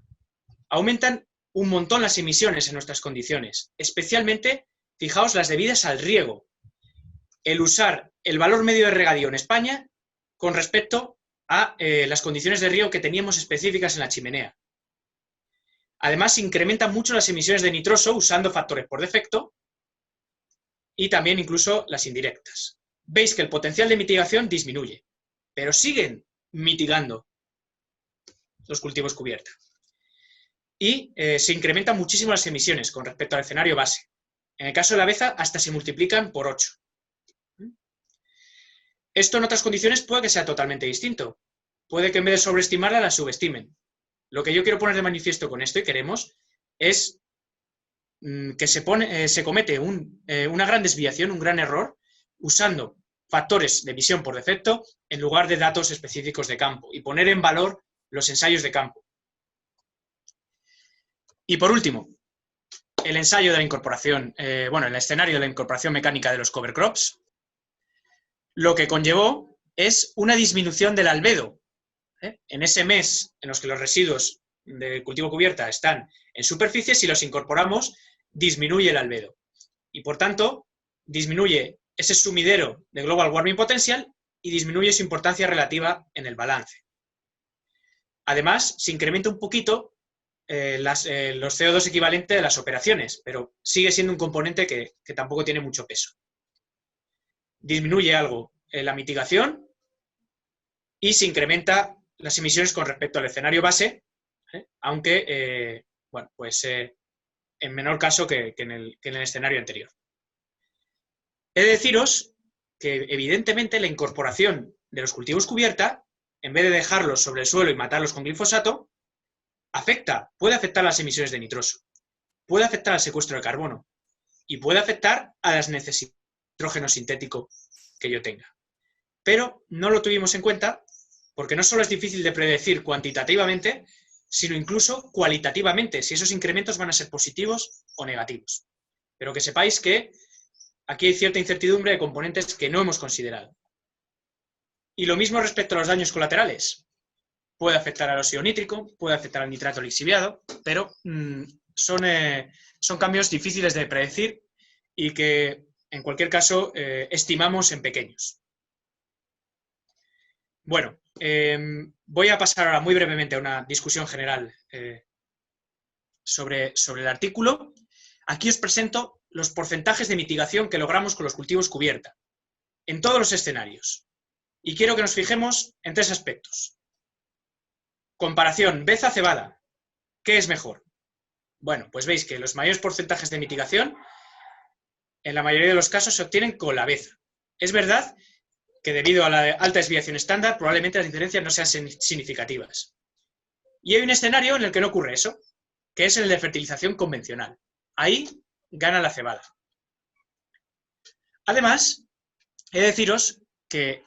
Aumentan un montón las emisiones en nuestras condiciones, especialmente, fijaos, las debidas al riego. El usar el valor medio de regadío en España con respecto a las condiciones de riego que teníamos específicas en la chimenea. Además, incrementan mucho las emisiones de nitroso usando factores por defecto y también incluso las indirectas. Veis que el potencial de mitigación disminuye, pero siguen mitigando los cultivos cubierta. Y se incrementan muchísimo las emisiones con respecto al escenario base. En el caso de la DEZA, hasta se multiplican por 8. Esto en otras condiciones puede que sea totalmente distinto. Puede que en vez de sobreestimarla, la subestimen. Lo que yo quiero poner de manifiesto con esto y queremos es que se comete una gran desviación, un gran error, usando factores de emisión por defecto en lugar de datos específicos de campo y poner en valor los ensayos de campo. Y por último, el ensayo de la incorporación, el escenario de la incorporación mecánica de los cover crops, lo que conllevó es una disminución del albedo. En ese mes en los que los residuos de cultivo cubierta están en superficie, si los incorporamos, disminuye el albedo. Y por tanto, disminuye ese sumidero de global warming potential y disminuye su importancia relativa en el balance. Además, se incrementa un poquito los CO2 equivalentes de las operaciones, pero sigue siendo un componente que tampoco tiene mucho peso. Disminuye algo la mitigación y se incrementa las emisiones con respecto al escenario base, aunque en menor caso que en el escenario anterior. He de deciros que, evidentemente, la incorporación de los cultivos cubierta, en vez de dejarlos sobre el suelo y matarlos con glifosato, puede afectar las emisiones de nitroso, puede afectar al secuestro de carbono y puede afectar a las necesidades de nitrógeno sintético que yo tenga. Pero no lo tuvimos en cuenta porque no solo es difícil de predecir cuantitativamente, sino incluso cualitativamente, si esos incrementos van a ser positivos o negativos. Pero que sepáis que aquí hay cierta incertidumbre de componentes que no hemos considerado. Y lo mismo respecto a los daños colaterales. Puede afectar al óxido nítrico, puede afectar al nitrato lixiviado, pero son cambios difíciles de predecir y que, en cualquier caso, estimamos en pequeños. Bueno, voy a pasar ahora muy brevemente a una discusión general sobre el artículo. Aquí os presento los porcentajes de mitigación que logramos con los cultivos cubierta, en todos los escenarios. Y quiero que nos fijemos en 3 aspectos. Comparación beza-cebada. ¿Qué es mejor? Bueno, pues veis que los mayores porcentajes de mitigación, en la mayoría de los casos, se obtienen con la beza. Es verdad que debido a la alta desviación estándar, probablemente las diferencias no sean significativas. Y hay un escenario en el que no ocurre eso, que es el de fertilización convencional. Ahí gana la cebada. Además, he de deciros que,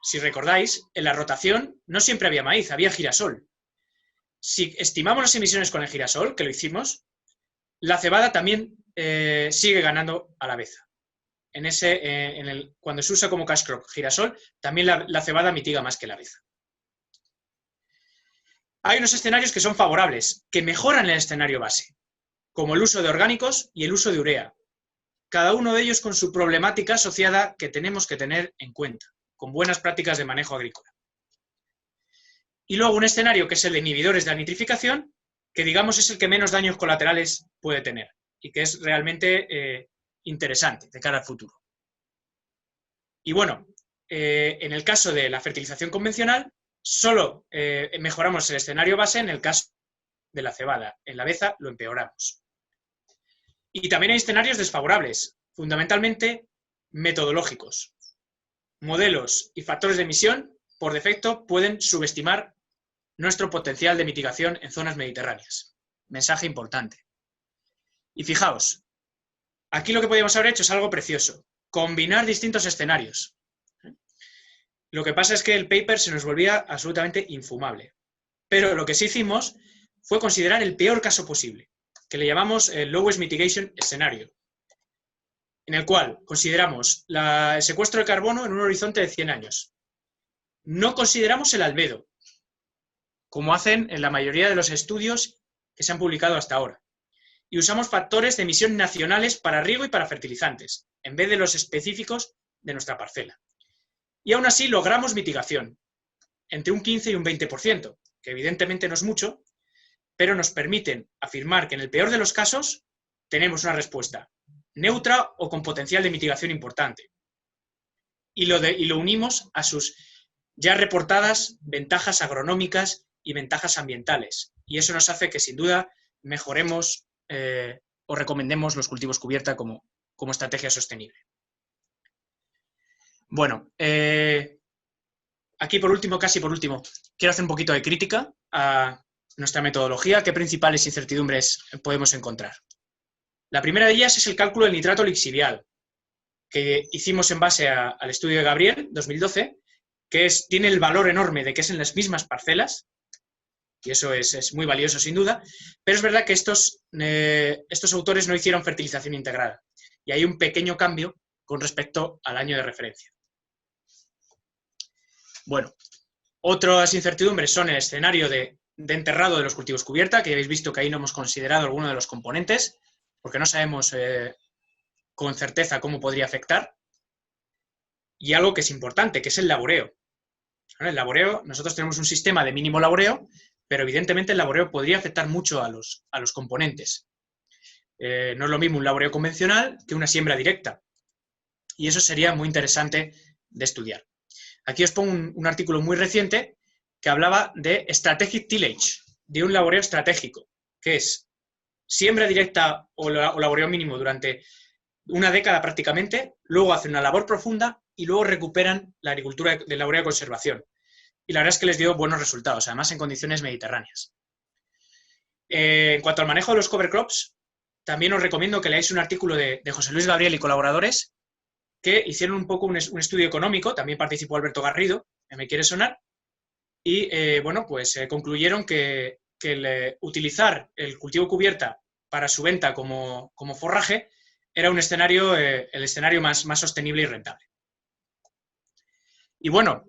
si recordáis, en la rotación no siempre había maíz, había girasol. Si estimamos las emisiones con el girasol, que lo hicimos, la cebada también sigue ganando a la beza. Cuando se usa como cash crop girasol, también la cebada mitiga más que la beza. Hay unos escenarios que son favorables, que mejoran el escenario base, como el uso de orgánicos y el uso de urea. Cada uno de ellos con su problemática asociada que tenemos que tener en cuenta, con buenas prácticas de manejo agrícola. Y luego un escenario que es el de inhibidores de la nitrificación, que digamos es el que menos daños colaterales puede tener y que es realmente interesante de cara al futuro. Y bueno, en el caso de la fertilización convencional, solo mejoramos el escenario base en el caso de la cebada. En la beza lo empeoramos. Y también hay escenarios desfavorables, fundamentalmente metodológicos. Modelos y factores de emisión, por defecto, pueden subestimar nuestro potencial de mitigación en zonas mediterráneas. Mensaje importante. Y fijaos, aquí lo que podríamos haber hecho es algo precioso, combinar distintos escenarios. Lo que pasa es que el paper se nos volvía absolutamente infumable. Pero lo que sí hicimos fue considerar el peor caso posible, que le llamamos el Lowest Mitigation Scenario, en el cual consideramos el secuestro de carbono en un horizonte de 100 años. No consideramos el albedo, como hacen en la mayoría de los estudios que se han publicado hasta ahora. Y usamos factores de emisión nacionales para riego y para fertilizantes, en vez de los específicos de nuestra parcela. Y aún así logramos mitigación, entre un 15 y un 20%, que evidentemente no es mucho, pero nos permiten afirmar que en el peor de los casos tenemos una respuesta neutra o con potencial de mitigación importante. Y lo unimos a sus ya reportadas ventajas agronómicas y ventajas ambientales. Y eso nos hace que, sin duda, mejoremos o recomendemos los cultivos cubierta como estrategia sostenible. Bueno, aquí casi por último, quiero hacer un poquito de crítica a nuestra metodología. ¿Qué principales incertidumbres podemos encontrar? La primera de ellas es el cálculo del nitrato lixivial, que hicimos en base al estudio de Gabriel, 2012, que tiene el valor enorme de que es en las mismas parcelas, y eso es muy valioso sin duda, pero es verdad que estos autores no hicieron fertilización integrada, y hay un pequeño cambio con respecto al año de referencia. Bueno, otras incertidumbres son el escenario de enterrado de los cultivos cubierta, que habéis visto que ahí no hemos considerado alguno de los componentes, porque no sabemos con certeza cómo podría afectar, y algo que es importante, que es el laboreo. El laboreo, nosotros tenemos un sistema de mínimo laboreo, pero evidentemente el laboreo podría afectar mucho a los componentes. No es lo mismo un laboreo convencional que una siembra directa, y eso sería muy interesante de estudiar. Aquí os pongo un artículo muy reciente que hablaba de Strategic Tillage, de un laboreo estratégico, que es siembra directa o laboreo mínimo durante una década prácticamente, luego hacen una labor profunda y luego recuperan la agricultura de laboreo de conservación. Y la verdad es que les dio buenos resultados, además en condiciones mediterráneas. En cuanto al manejo de los cover crops, también os recomiendo que leáis un artículo de José Luis Gabriel y colaboradores que hicieron un poco un estudio económico, también participó Alberto Garrido, que me quiere sonar, y bueno, pues concluyeron que utilizar el cultivo cubierta para su venta como forraje era un escenario, el escenario más sostenible y rentable. Y bueno,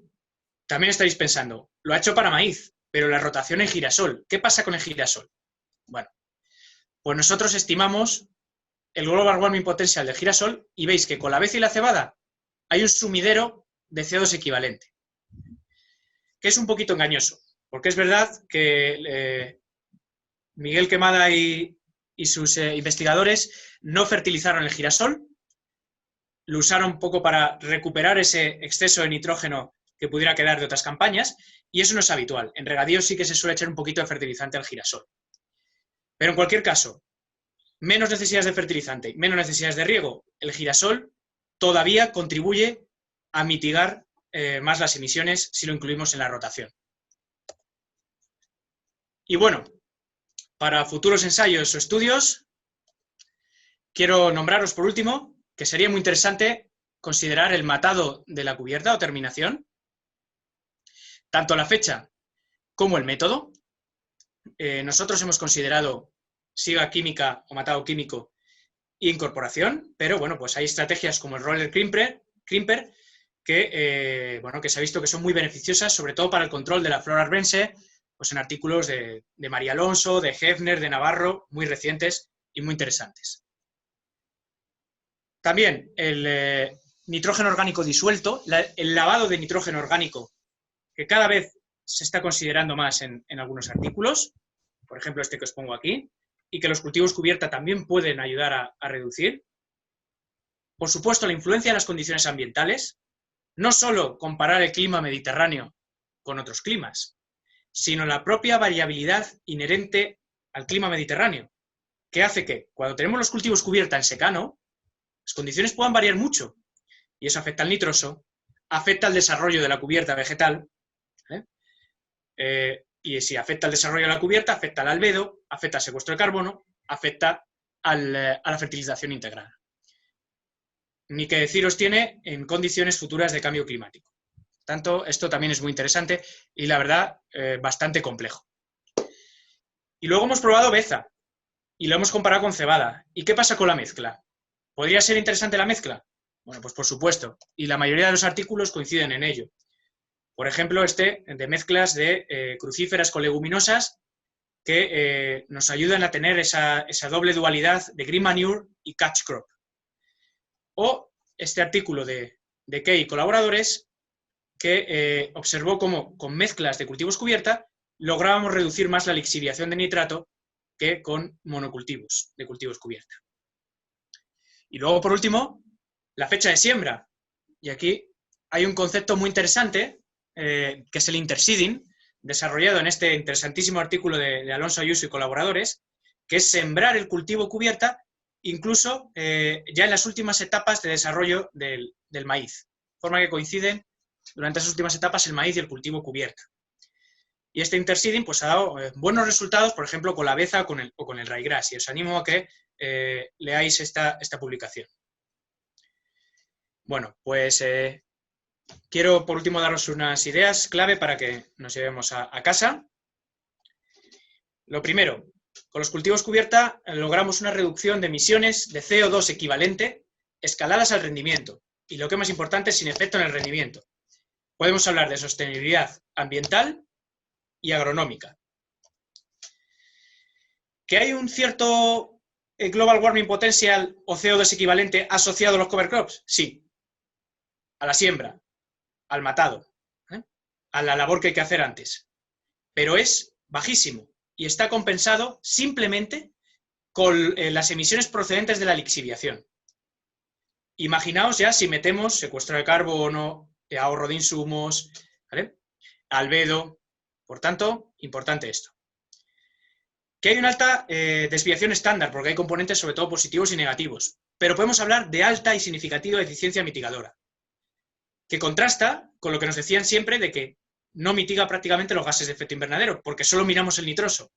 también estaréis pensando, lo ha hecho para maíz, pero la rotación en girasol, ¿qué pasa con el girasol? Bueno, pues nosotros estimamos el Global Warming Potential del girasol y veis que con la beza y la cebada hay un sumidero de CO2 equivalente. que es un poquito engañoso, porque es verdad que Miguel Quemada y sus investigadores no fertilizaron el girasol, lo usaron un poco para recuperar ese exceso de nitrógeno que pudiera quedar de otras campañas, y eso no es habitual. En regadío sí que se suele echar un poquito de fertilizante al girasol. Pero en cualquier caso, menos necesidades de fertilizante, menos necesidades de riego, el girasol todavía contribuye a mitigar más las emisiones si lo incluimos en la rotación. Y bueno, para futuros ensayos o estudios, quiero nombraros por último que sería muy interesante considerar el matado de la cubierta o terminación, tanto la fecha como el método. Nosotros hemos considerado siga química o matado químico e incorporación, pero bueno, pues hay estrategias como el roller crimper que se ha visto que son muy beneficiosas, sobre todo para el control de la flora arvense, pues en artículos de María Alonso, de Hefner, de Navarro, muy recientes y muy interesantes. También el nitrógeno orgánico disuelto, el lavado de nitrógeno orgánico, que cada vez se está considerando más en algunos artículos, por ejemplo este que os pongo aquí, y que los cultivos cubierta también pueden ayudar a reducir. Por supuesto, la influencia de las condiciones ambientales, no solo comparar el clima mediterráneo con otros climas, sino la propia variabilidad inherente al clima mediterráneo, que hace que cuando tenemos los cultivos cubierta en secano, las condiciones puedan variar mucho, y eso afecta al nitroso, afecta al desarrollo de la cubierta vegetal, y si afecta al desarrollo de la cubierta, afecta al albedo, afecta al secuestro de carbono, afecta a la fertilización integrada. Ni que deciros tiene en condiciones futuras de cambio climático. Por tanto, esto también es muy interesante y la verdad bastante complejo. Y luego hemos probado Beza y lo hemos comparado con cebada. ¿Y qué pasa con la mezcla? ¿Podría ser interesante la mezcla? Bueno, pues por supuesto, y la mayoría de los artículos coinciden en ello. Por ejemplo, este de mezclas de crucíferas con leguminosas que nos ayudan a tener esa doble dualidad de green manure y catch crop. O este artículo de Key y colaboradores que observó cómo con mezclas de cultivos cubierta lográbamos reducir más la lixiviación de nitrato que con monocultivos de cultivos cubierta. Y luego, por último, la fecha de siembra. Y aquí hay un concepto muy interesante, que es el interseeding, desarrollado en este interesantísimo artículo de Alonso Ayuso y colaboradores, que es sembrar el cultivo cubierta incluso ya en las últimas etapas de desarrollo del maíz. De forma que coinciden durante esas últimas etapas el maíz y el cultivo cubierta. Y este interseeding pues, ha dado buenos resultados, por ejemplo, con la beza o con el ryegrass. Y os animo a que leáis esta publicación. Bueno, pues quiero por último daros unas ideas clave para que nos llevemos a casa. Lo primero, con los cultivos cubierta logramos una reducción de emisiones de CO2 equivalente escaladas al rendimiento. Y lo que es más importante, sin efecto en el rendimiento. Podemos hablar de sostenibilidad ambiental y agronómica. ¿Que hay un cierto global warming potential o CO2 equivalente asociado a los cover crops? Sí. A la siembra, al matado, a la labor que hay que hacer antes. Pero es bajísimo y está compensado simplemente con las emisiones procedentes de la lixiviación. Imaginaos ya si metemos secuestro de carbono, ahorro de insumos, ¿vale? Albedo. Por tanto, importante esto. Que hay una alta desviación estándar, porque hay componentes sobre todo positivos y negativos. Pero podemos hablar de alta y significativa eficiencia mitigadora, que contrasta con lo que nos decían siempre de que no mitiga prácticamente los gases de efecto invernadero, porque solo miramos el nitroso.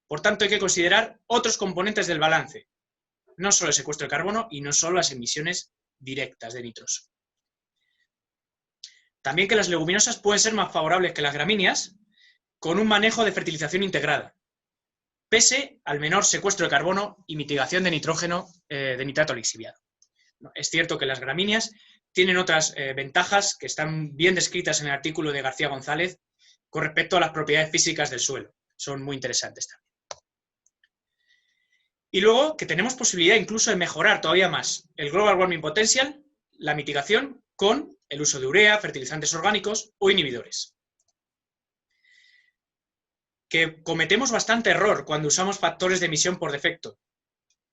Por tanto, hay que considerar otros componentes del balance, no solo el secuestro de carbono y no solo las emisiones directas de nitroso. También que las leguminosas pueden ser más favorables que las gramíneas con un manejo de fertilización integrada, pese al menor secuestro de carbono y mitigación de nitrógeno de nitrato lixiviado. Es cierto que las gramíneas tienen otras ventajas que están bien descritas en el artículo de García González con respecto a las propiedades físicas del suelo. Son muy interesantes también. Y luego que tenemos posibilidad incluso de mejorar todavía más el Global Warming Potential, la mitigación con el uso de urea, fertilizantes orgánicos o inhibidores. que cometemos bastante error cuando usamos factores de emisión por defecto,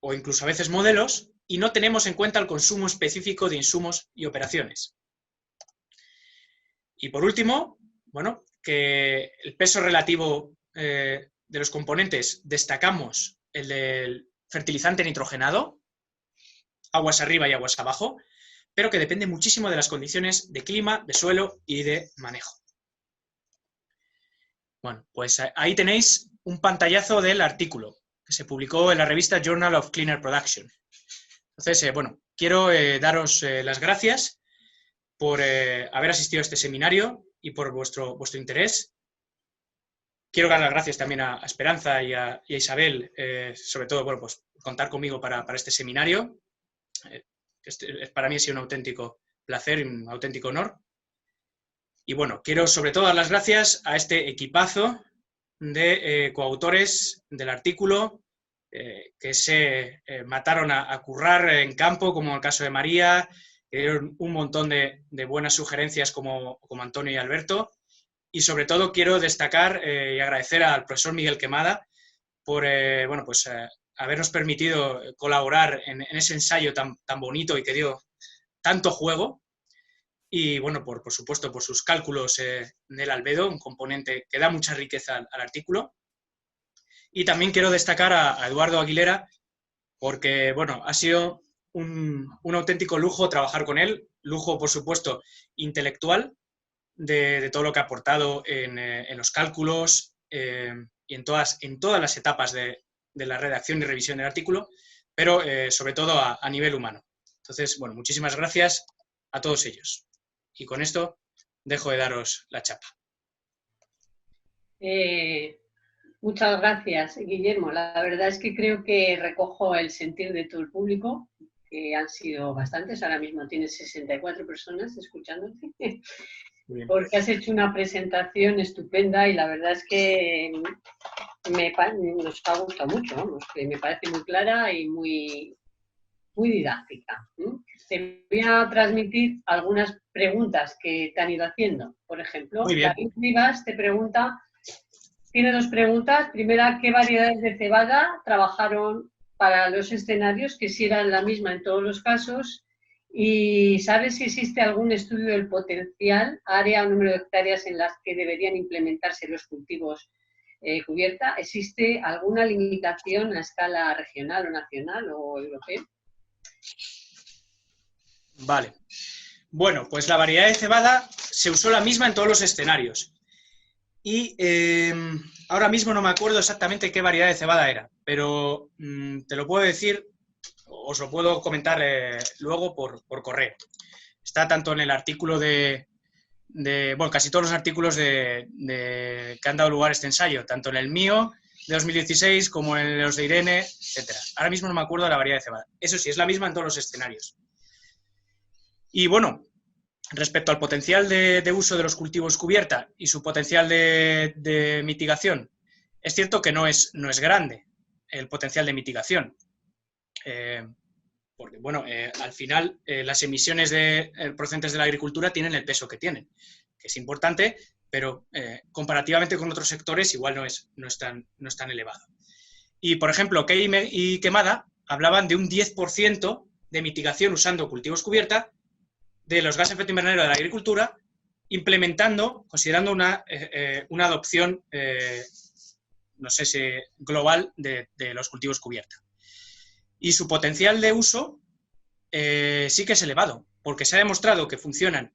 o incluso a veces modelos, y no tenemos en cuenta el consumo específico de insumos y operaciones. Y por último, bueno, que el peso relativo de los componentes, destacamos el del fertilizante nitrogenado, aguas arriba y aguas abajo, pero que depende muchísimo de las condiciones de clima, de suelo y de manejo. Bueno, pues ahí tenéis un pantallazo del artículo que se publicó en la revista Journal of Cleaner Production. Entonces, bueno, quiero daros las gracias por haber asistido a este seminario y por vuestro interés. Quiero dar las gracias también a Esperanza y a Isabel, sobre todo, bueno, pues contar conmigo para este seminario. Para mí ha sido un auténtico placer y un auténtico honor. Y bueno, quiero sobre todo dar las gracias a este equipazo de coautores del artículo que se mataron a currar en campo, como en el caso de María, que dieron un montón de buenas sugerencias como Antonio y Alberto. Y sobre todo quiero destacar y agradecer al profesor Miguel Quemada por bueno, pues, habernos permitido colaborar en ese ensayo tan bonito y que dio tanto juego. Y bueno, por supuesto, por sus cálculos del albedo, un componente que da mucha riqueza al artículo. Y también quiero destacar a Eduardo Aguilera, porque bueno, ha sido un auténtico lujo trabajar con él, lujo, por supuesto, intelectual, de todo lo que ha aportado en los cálculos y en todas las etapas de la redacción y revisión del artículo, pero sobre todo a nivel humano. Entonces, bueno, muchísimas gracias a todos ellos. Y con esto dejo de daros la chapa. Muchas gracias, Guillermo. La verdad es que creo que recojo el sentir de todo el público, que han sido bastantes. Ahora mismo tienes 64 personas escuchándote, porque has hecho una presentación estupenda y la verdad es que nos ha gustado mucho, vamos, que me parece muy clara y muy didáctica. Te voy a transmitir algunas preguntas que te han ido haciendo. Por ejemplo, David Rivas te pregunta, tiene dos preguntas. Primera, ¿qué variedades de cebada trabajaron para los escenarios? Que si eran la misma en todos los casos. Y ¿sabes si existe algún estudio del potencial, área o número de hectáreas en las que deberían implementarse los cultivos cubierta? ¿Existe alguna limitación a escala regional o nacional o europea? Vale. Bueno, pues la variedad de cebada se usó la misma en todos los escenarios. Y ahora mismo no me acuerdo exactamente qué variedad de cebada era, pero te lo puedo decir, os lo puedo comentar luego por correo. Está tanto en el artículo bueno, casi todos los artículos que han dado lugar a este ensayo, tanto en el mío de 2016 como en los de Irene, etc. Ahora mismo no me acuerdo de la variedad de cebada. Eso sí, es la misma en todos los escenarios. Y bueno, respecto al potencial de uso de los cultivos cubierta y su potencial de mitigación, es cierto que no es grande el potencial de mitigación. Porque, bueno, al final las emisiones procedentes de la agricultura tienen el peso que tienen, que es importante, pero comparativamente con otros sectores igual no es tan elevado. Y, por ejemplo, Key y Quemada hablaban de un 10% de mitigación usando cultivos cubierta de los gases de efecto invernadero de la agricultura, considerando una adopción, no sé si global, de los cultivos cubierta. Y su potencial de uso sí que es elevado, porque se ha demostrado que funcionan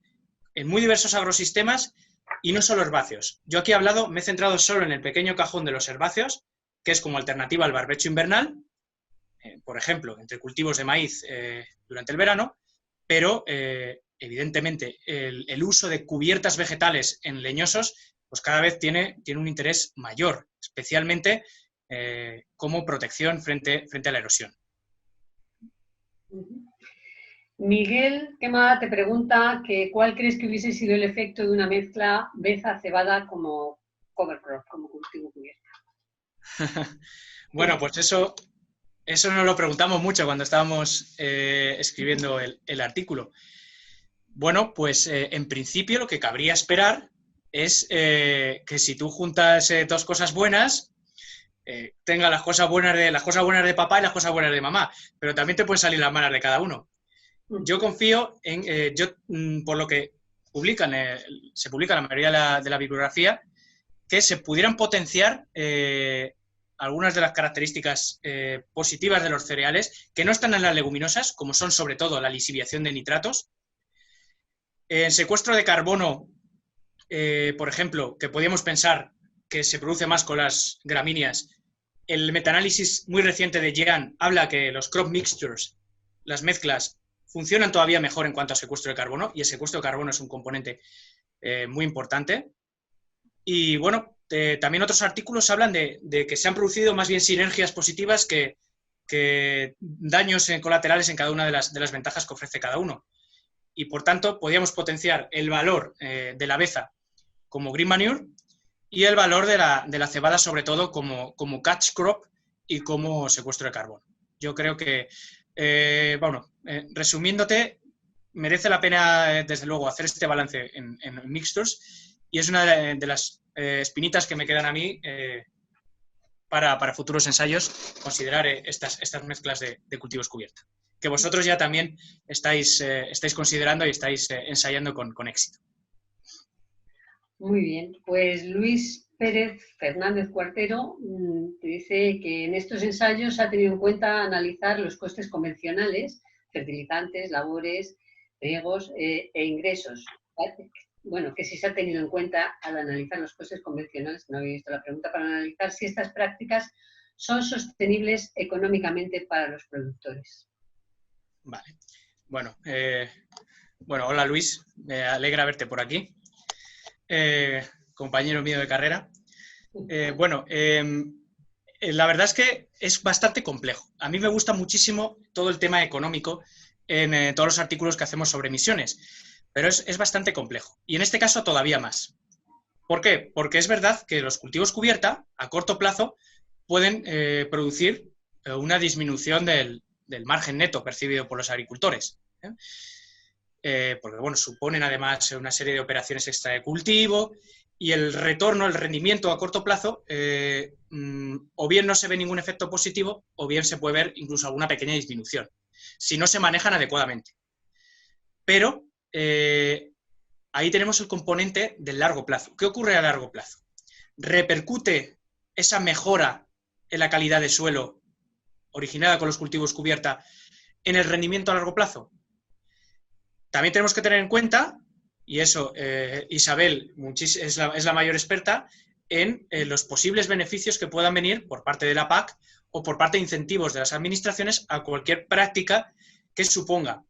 en muy diversos agrosistemas y no solo herbáceos. Yo aquí me he centrado solo en el pequeño cajón de los herbáceos, que es como alternativa al barbecho invernal, por ejemplo, entre cultivos de maíz durante el verano, pero evidentemente el uso de cubiertas vegetales en leñosos pues cada vez tiene un interés mayor, especialmente como protección frente a la erosión. Miguel Quemada te pregunta que ¿cuál crees que hubiese sido el efecto de una mezcla beza-cebada como cover crop, como cultivo cubierta? Bueno, pues eso nos lo preguntamos mucho cuando estábamos escribiendo el artículo. Bueno, pues en principio lo que cabría esperar es que si tú juntas dos cosas buenas, tenga las cosas buenas de papá y las cosas buenas de mamá, pero también te pueden salir las malas de cada uno. Yo confío en, por lo que se publica en la mayoría de la bibliografía, que se pudieran potenciar algunas de las características positivas de los cereales que no están en las leguminosas, como son sobre todo la lisiviación de nitratos, en secuestro de carbono, por ejemplo, que podríamos pensar que se produce más con las gramíneas. El metaanálisis muy reciente de Jean habla que los crop mixtures, las mezclas, funcionan todavía mejor en cuanto a secuestro de carbono, y el secuestro de carbono es un componente muy importante. Y bueno, también otros artículos hablan de que se han producido más bien sinergias positivas que daños colaterales en cada una de las ventajas que ofrece cada uno. Y por tanto, podríamos potenciar el valor de la beza como green manure y el valor de la cebada, sobre todo, como catch crop y como secuestro de carbono. Yo creo que, resumiéndote, merece la pena, desde luego, hacer este balance en mixtures, y es una de las espinitas que me quedan a mí para futuros ensayos, considerar estas mezclas de cultivos cubierta, que vosotros ya también estáis considerando y estáis ensayando con éxito. Muy bien, pues Luis Pérez Fernández Cuartero te dice que en estos ensayos se ha tenido en cuenta analizar los costes convencionales, fertilizantes, labores, riegos e ingresos. Bueno, que si se ha tenido en cuenta al analizar los costes convencionales, no había visto la pregunta, para analizar si estas prácticas son sostenibles económicamente para los productores. Vale. Bueno, hola Luis, me alegra verte por aquí. Compañero mío de carrera. La verdad es que es bastante complejo. A mí me gusta muchísimo todo el tema económico en todos los artículos que hacemos sobre emisiones, pero es bastante complejo. Y en este caso todavía más. ¿Por qué? Porque es verdad que los cultivos cubierta, a corto plazo, pueden producir una disminución del margen neto percibido por los agricultores. Porque, bueno, suponen además una serie de operaciones extra de cultivo, y el retorno, el rendimiento a corto plazo, o bien no se ve ningún efecto positivo, o bien se puede ver incluso alguna pequeña disminución, si no se manejan adecuadamente. Pero ahí tenemos el componente del largo plazo. ¿Qué ocurre a largo plazo? ¿Repercute esa mejora en la calidad de suelo originada con los cultivos cubierta en el rendimiento a largo plazo? También tenemos que tener en cuenta, y eso Isabel es la mayor experta, en los posibles beneficios que puedan venir por parte de la PAC o por parte de incentivos de las administraciones a cualquier práctica que suponga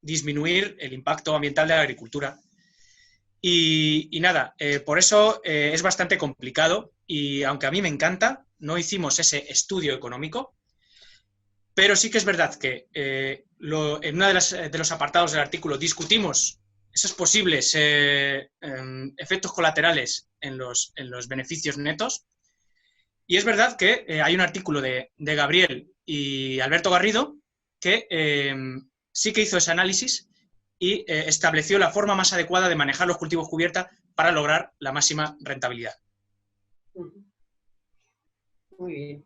disminuir el impacto ambiental de la agricultura. Y nada, por eso es bastante complicado, y aunque a mí me encanta, no hicimos ese estudio económico. Pero sí que es verdad que en uno de los apartados del artículo discutimos esos posibles efectos colaterales en los beneficios netos. Y es verdad que hay un artículo de Gabriel y Alberto Garrido que sí que hizo ese análisis y estableció la forma más adecuada de manejar los cultivos cubierta para lograr la máxima rentabilidad. Muy bien.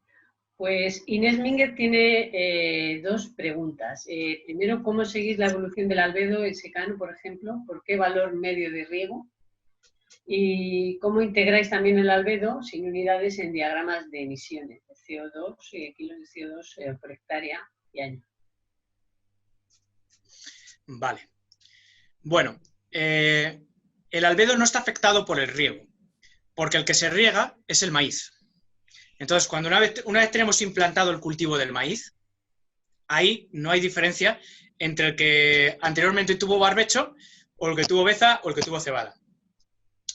Pues Inés Mínguez tiene dos preguntas. Primero, ¿cómo seguís la evolución del albedo en secano, por ejemplo? ¿Por qué valor medio de riego? ¿Y cómo integráis también el albedo sin unidades en diagramas de emisiones de CO2, kilos de CO2 por hectárea y año? Vale. Bueno, el albedo no está afectado por el riego, porque el que se riega es el maíz. Entonces, cuando una vez tenemos implantado el cultivo del maíz, ahí no hay diferencia entre el que anteriormente tuvo barbecho, o el que tuvo beza, o el que tuvo cebada.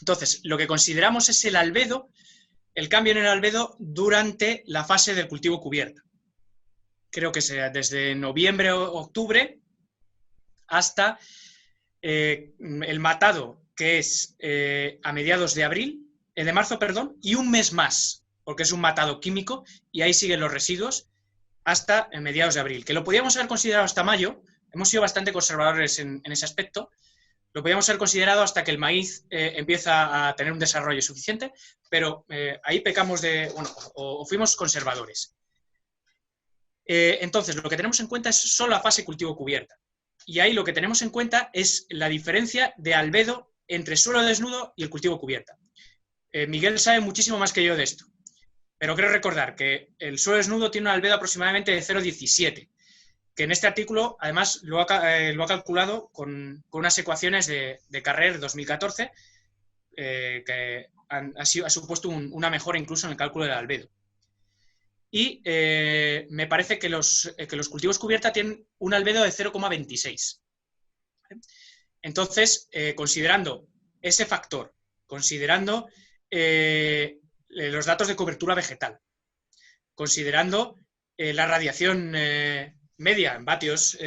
Entonces, lo que consideramos es el albedo, el cambio en el albedo durante la fase del cultivo cubierta. Creo que sea desde noviembre o octubre hasta el matado, que es a mediados de marzo, y un mes más, porque es un matado químico, y ahí siguen los residuos hasta mediados de abril, que lo podíamos haber considerado hasta mayo. Hemos sido bastante conservadores en ese aspecto, lo podíamos haber considerado hasta que el maíz empieza a tener un desarrollo suficiente, pero ahí pecamos o fuimos conservadores. Entonces, lo que tenemos en cuenta es solo la fase cultivo-cubierta. Y ahí lo que tenemos en cuenta es la diferencia de albedo entre suelo desnudo y el cultivo-cubierta. Miguel sabe muchísimo más que yo de esto, pero quiero recordar que el suelo desnudo tiene un albedo aproximadamente de 0,17, que en este artículo, además, lo ha calculado con unas ecuaciones de Carrer 2014, que ha supuesto una mejora incluso en el cálculo del albedo. Y me parece que los cultivos cubierta tienen un albedo de 0,26. Entonces, considerando ese factor, considerando los datos de cobertura vegetal, considerando la radiación media en vatios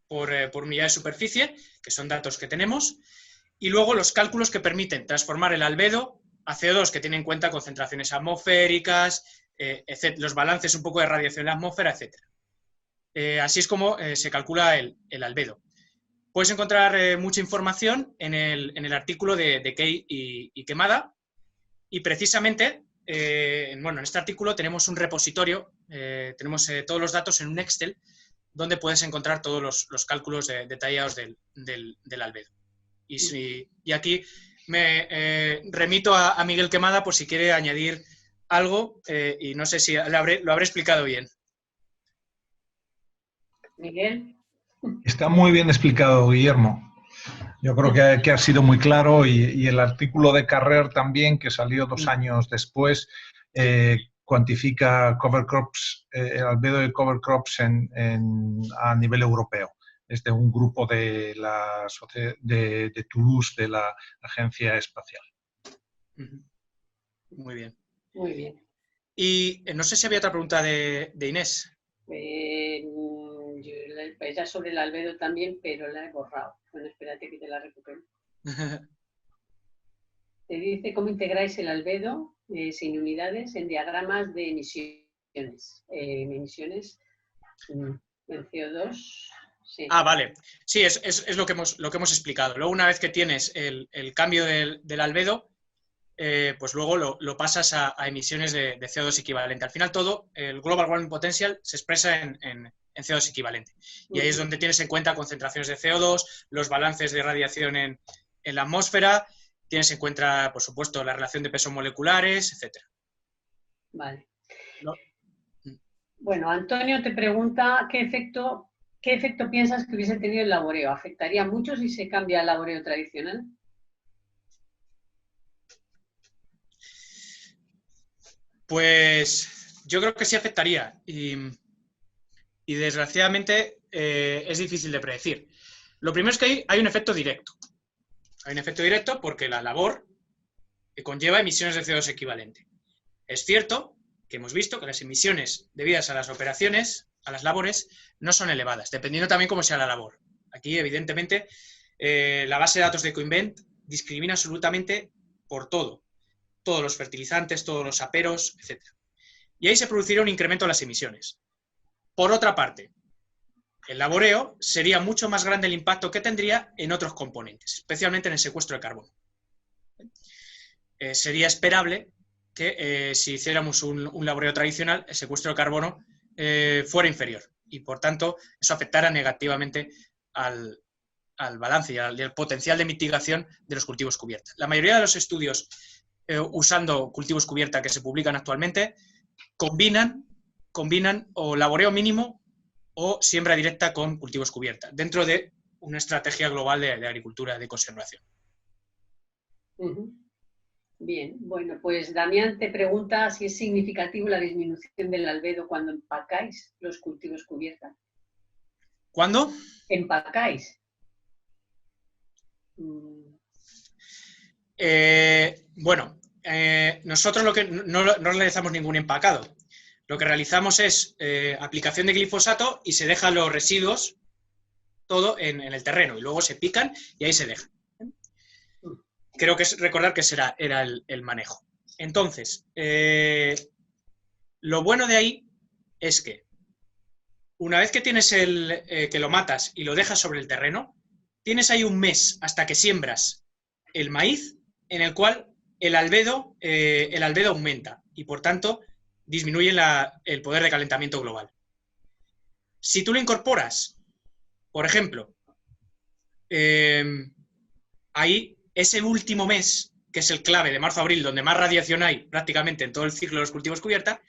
por unidad de superficie, que son datos que tenemos, y luego los cálculos que permiten transformar el albedo a CO2, que tiene en cuenta concentraciones atmosféricas, los balances un poco de radiación en la atmósfera, etc. Así es como se calcula el albedo. Puedes encontrar mucha información en el artículo de Key y Quemada, y precisamente en este artículo tenemos un repositorio, tenemos todos los datos en un Excel, donde puedes encontrar todos los cálculos detallados del albedo. Y aquí me remito a Miguel Quemada por si quiere añadir algo, y no sé si lo habré explicado bien. Miguel. Está muy bien explicado, Guillermo. Yo creo que ha sido muy claro, y el artículo de Carrer también, que salió 2 años después, cuantifica cover crops, el albedo de cover crops a nivel europeo. Es de un grupo de Toulouse, de la Agencia Espacial. Muy bien. Muy bien. Y no sé si había otra pregunta de Inés. Era sobre el albedo también, pero la he borrado. Bueno, espérate que te la recupero. Te dice cómo integráis el albedo sin unidades en diagramas de emisiones. Emisiones en CO2. Sí. Ah, vale. Sí, es lo que hemos explicado. Luego, una vez que tienes el cambio del albedo, pues luego lo pasas a emisiones de CO2 equivalente. Al final todo, el Global Warming Potential se expresa en CO2 equivalente. Y ahí es donde tienes en cuenta concentraciones de CO2, los balances de radiación en la atmósfera, tienes en cuenta, por supuesto, la relación de pesos moleculares, etc. Vale. ¿No? Bueno, Antonio te pregunta ¿qué efecto piensas que hubiese tenido el laboreo? ¿Afectaría mucho si se cambia el laboreo tradicional? Pues yo creo que sí afectaría, y desgraciadamente es difícil de predecir. Lo primero es que hay un efecto directo. Hay un efecto directo porque la labor conlleva emisiones de CO2 equivalente. Es cierto que hemos visto que las emisiones debidas a las operaciones, a las labores, no son elevadas, dependiendo también cómo sea la labor. Aquí, evidentemente, la base de datos de Coinvent discrimina absolutamente por todo. Todos los fertilizantes, todos los aperos, etc. Y ahí se produciría un incremento de las emisiones. Por otra parte, el laboreo sería mucho más grande el impacto que tendría en otros componentes, especialmente en el secuestro de carbono. Sería esperable que si hiciéramos un laboreo tradicional, el secuestro de carbono fuera inferior, y por tanto eso afectara negativamente al balance y al potencial de mitigación de los cultivos cubierta. La mayoría de los estudios usando cultivos cubierta que se publican actualmente combinan o laboreo mínimo o siembra directa con cultivos cubierta, dentro de una estrategia global de agricultura de conservación. Bien, bueno, pues Damián te pregunta si es significativo la disminución del albedo cuando empacáis los cultivos cubierta. ¿Cuándo? ¿Empacáis? Nosotros no realizamos ningún empacado. Lo que realizamos es aplicación de glifosato y se dejan los residuos todo en el terreno y luego se pican y ahí se dejan. Creo que recordar que era el manejo. Entonces, lo bueno de ahí es que una vez que tienes que lo matas y lo dejas sobre el terreno, tienes ahí un mes hasta que siembras el maíz en el cual el albedo aumenta y, por tanto, disminuye el poder de calentamiento global. Si tú lo incorporas, por ejemplo, ahí ese último mes, que es el clave de marzo a abril, donde más radiación hay prácticamente en todo el ciclo de los cultivos cubierta,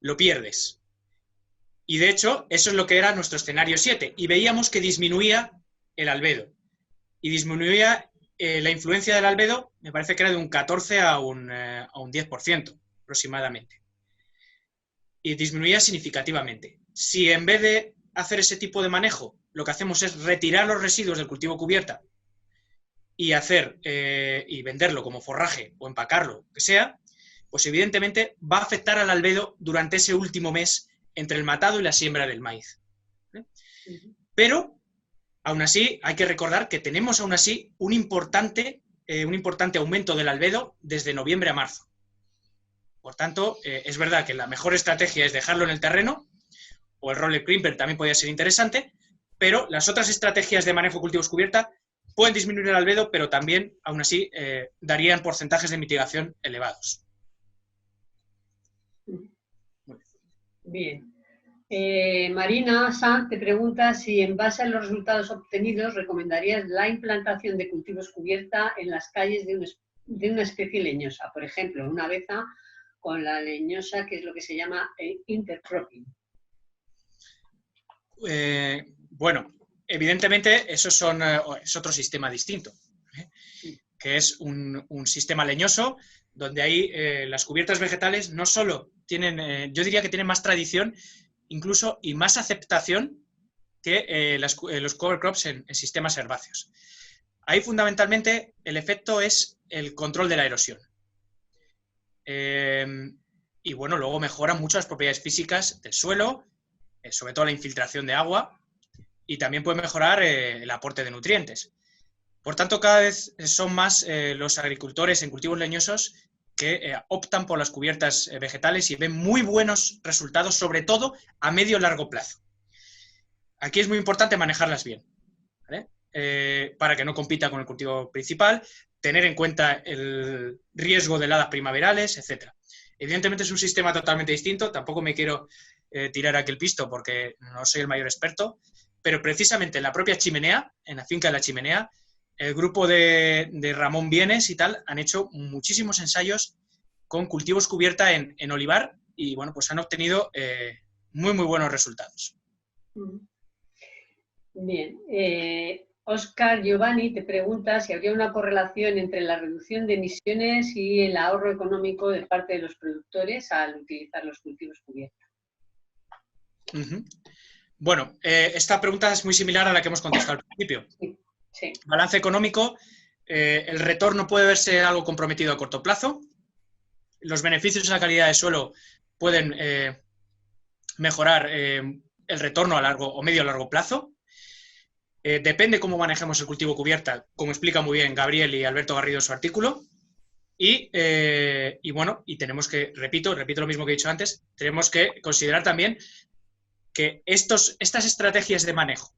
lo pierdes. Y de hecho, eso es lo que era nuestro escenario 7. Y veíamos que disminuía el albedo. Y disminuía la influencia del albedo, me parece que era de un 14 a un 10% aproximadamente. Y disminuía significativamente. Si en vez de hacer ese tipo de manejo, lo que hacemos es retirar los residuos del cultivo cubierta y y venderlo como forraje o empacarlo, lo que sea, pues evidentemente va a afectar al albedo durante ese último mes entre el matado y la siembra del maíz. Pero, aún así, hay que recordar que tenemos aún así un importante aumento del albedo desde noviembre a marzo. Por tanto, es verdad que la mejor estrategia es dejarlo en el terreno, o el roller crimper también podría ser interesante, pero las otras estrategias de manejo de cultivos cubierta pueden disminuir el albedo, pero también, aún así, darían porcentajes de mitigación elevados. Bien. Marina Sanz te pregunta si, en base a los resultados obtenidos, recomendarías la implantación de cultivos cubierta en las calles de una especie leñosa, por ejemplo, una aveza con la leñosa, que es lo que se llama intercropping. Bueno, evidentemente eso es otro sistema distinto, que es un sistema leñoso donde ahí las cubiertas vegetales no solo tienen, yo diría que tienen más tradición incluso y más aceptación que los cover crops en sistemas herbáceos. Ahí fundamentalmente el efecto es el control de la erosión. Y bueno, luego mejoran mucho las propiedades físicas del suelo, sobre todo la infiltración de agua, y también puede mejorar el aporte de nutrientes. Por tanto, cada vez son más los agricultores en cultivos leñosos que optan por las cubiertas vegetales y ven muy buenos resultados, sobre todo a medio y largo plazo. Aquí es muy importante manejarlas bien, ¿vale? Para que no compita con el cultivo principal, tener en cuenta el riesgo de heladas primaverales, etc. Evidentemente es un sistema totalmente distinto, tampoco me quiero tirar aquí el pisto porque no soy el mayor experto, pero precisamente en la propia Chimenea, en la finca de la Chimenea, el grupo de Ramón Vienes y tal han hecho muchísimos ensayos con cultivos cubierta en olivar y bueno, pues han obtenido muy buenos resultados. Bien. Oscar Giovanni te pregunta si habría una correlación entre la reducción de emisiones y el ahorro económico de parte de los productores al utilizar los cultivos cubiertos. Bueno, esta pregunta es muy similar a la que hemos contestado al principio. Sí. Sí. Balance económico, el retorno puede verse algo comprometido a corto plazo. Los beneficios de la calidad de suelo pueden mejorar el retorno a largo o medio a largo plazo. Depende cómo manejemos el cultivo cubierta, como explica muy bien Gabriel y Alberto Garrido en su artículo. Y bueno, y tenemos que, repito lo mismo que he dicho antes, tenemos que considerar también que estas estrategias de manejo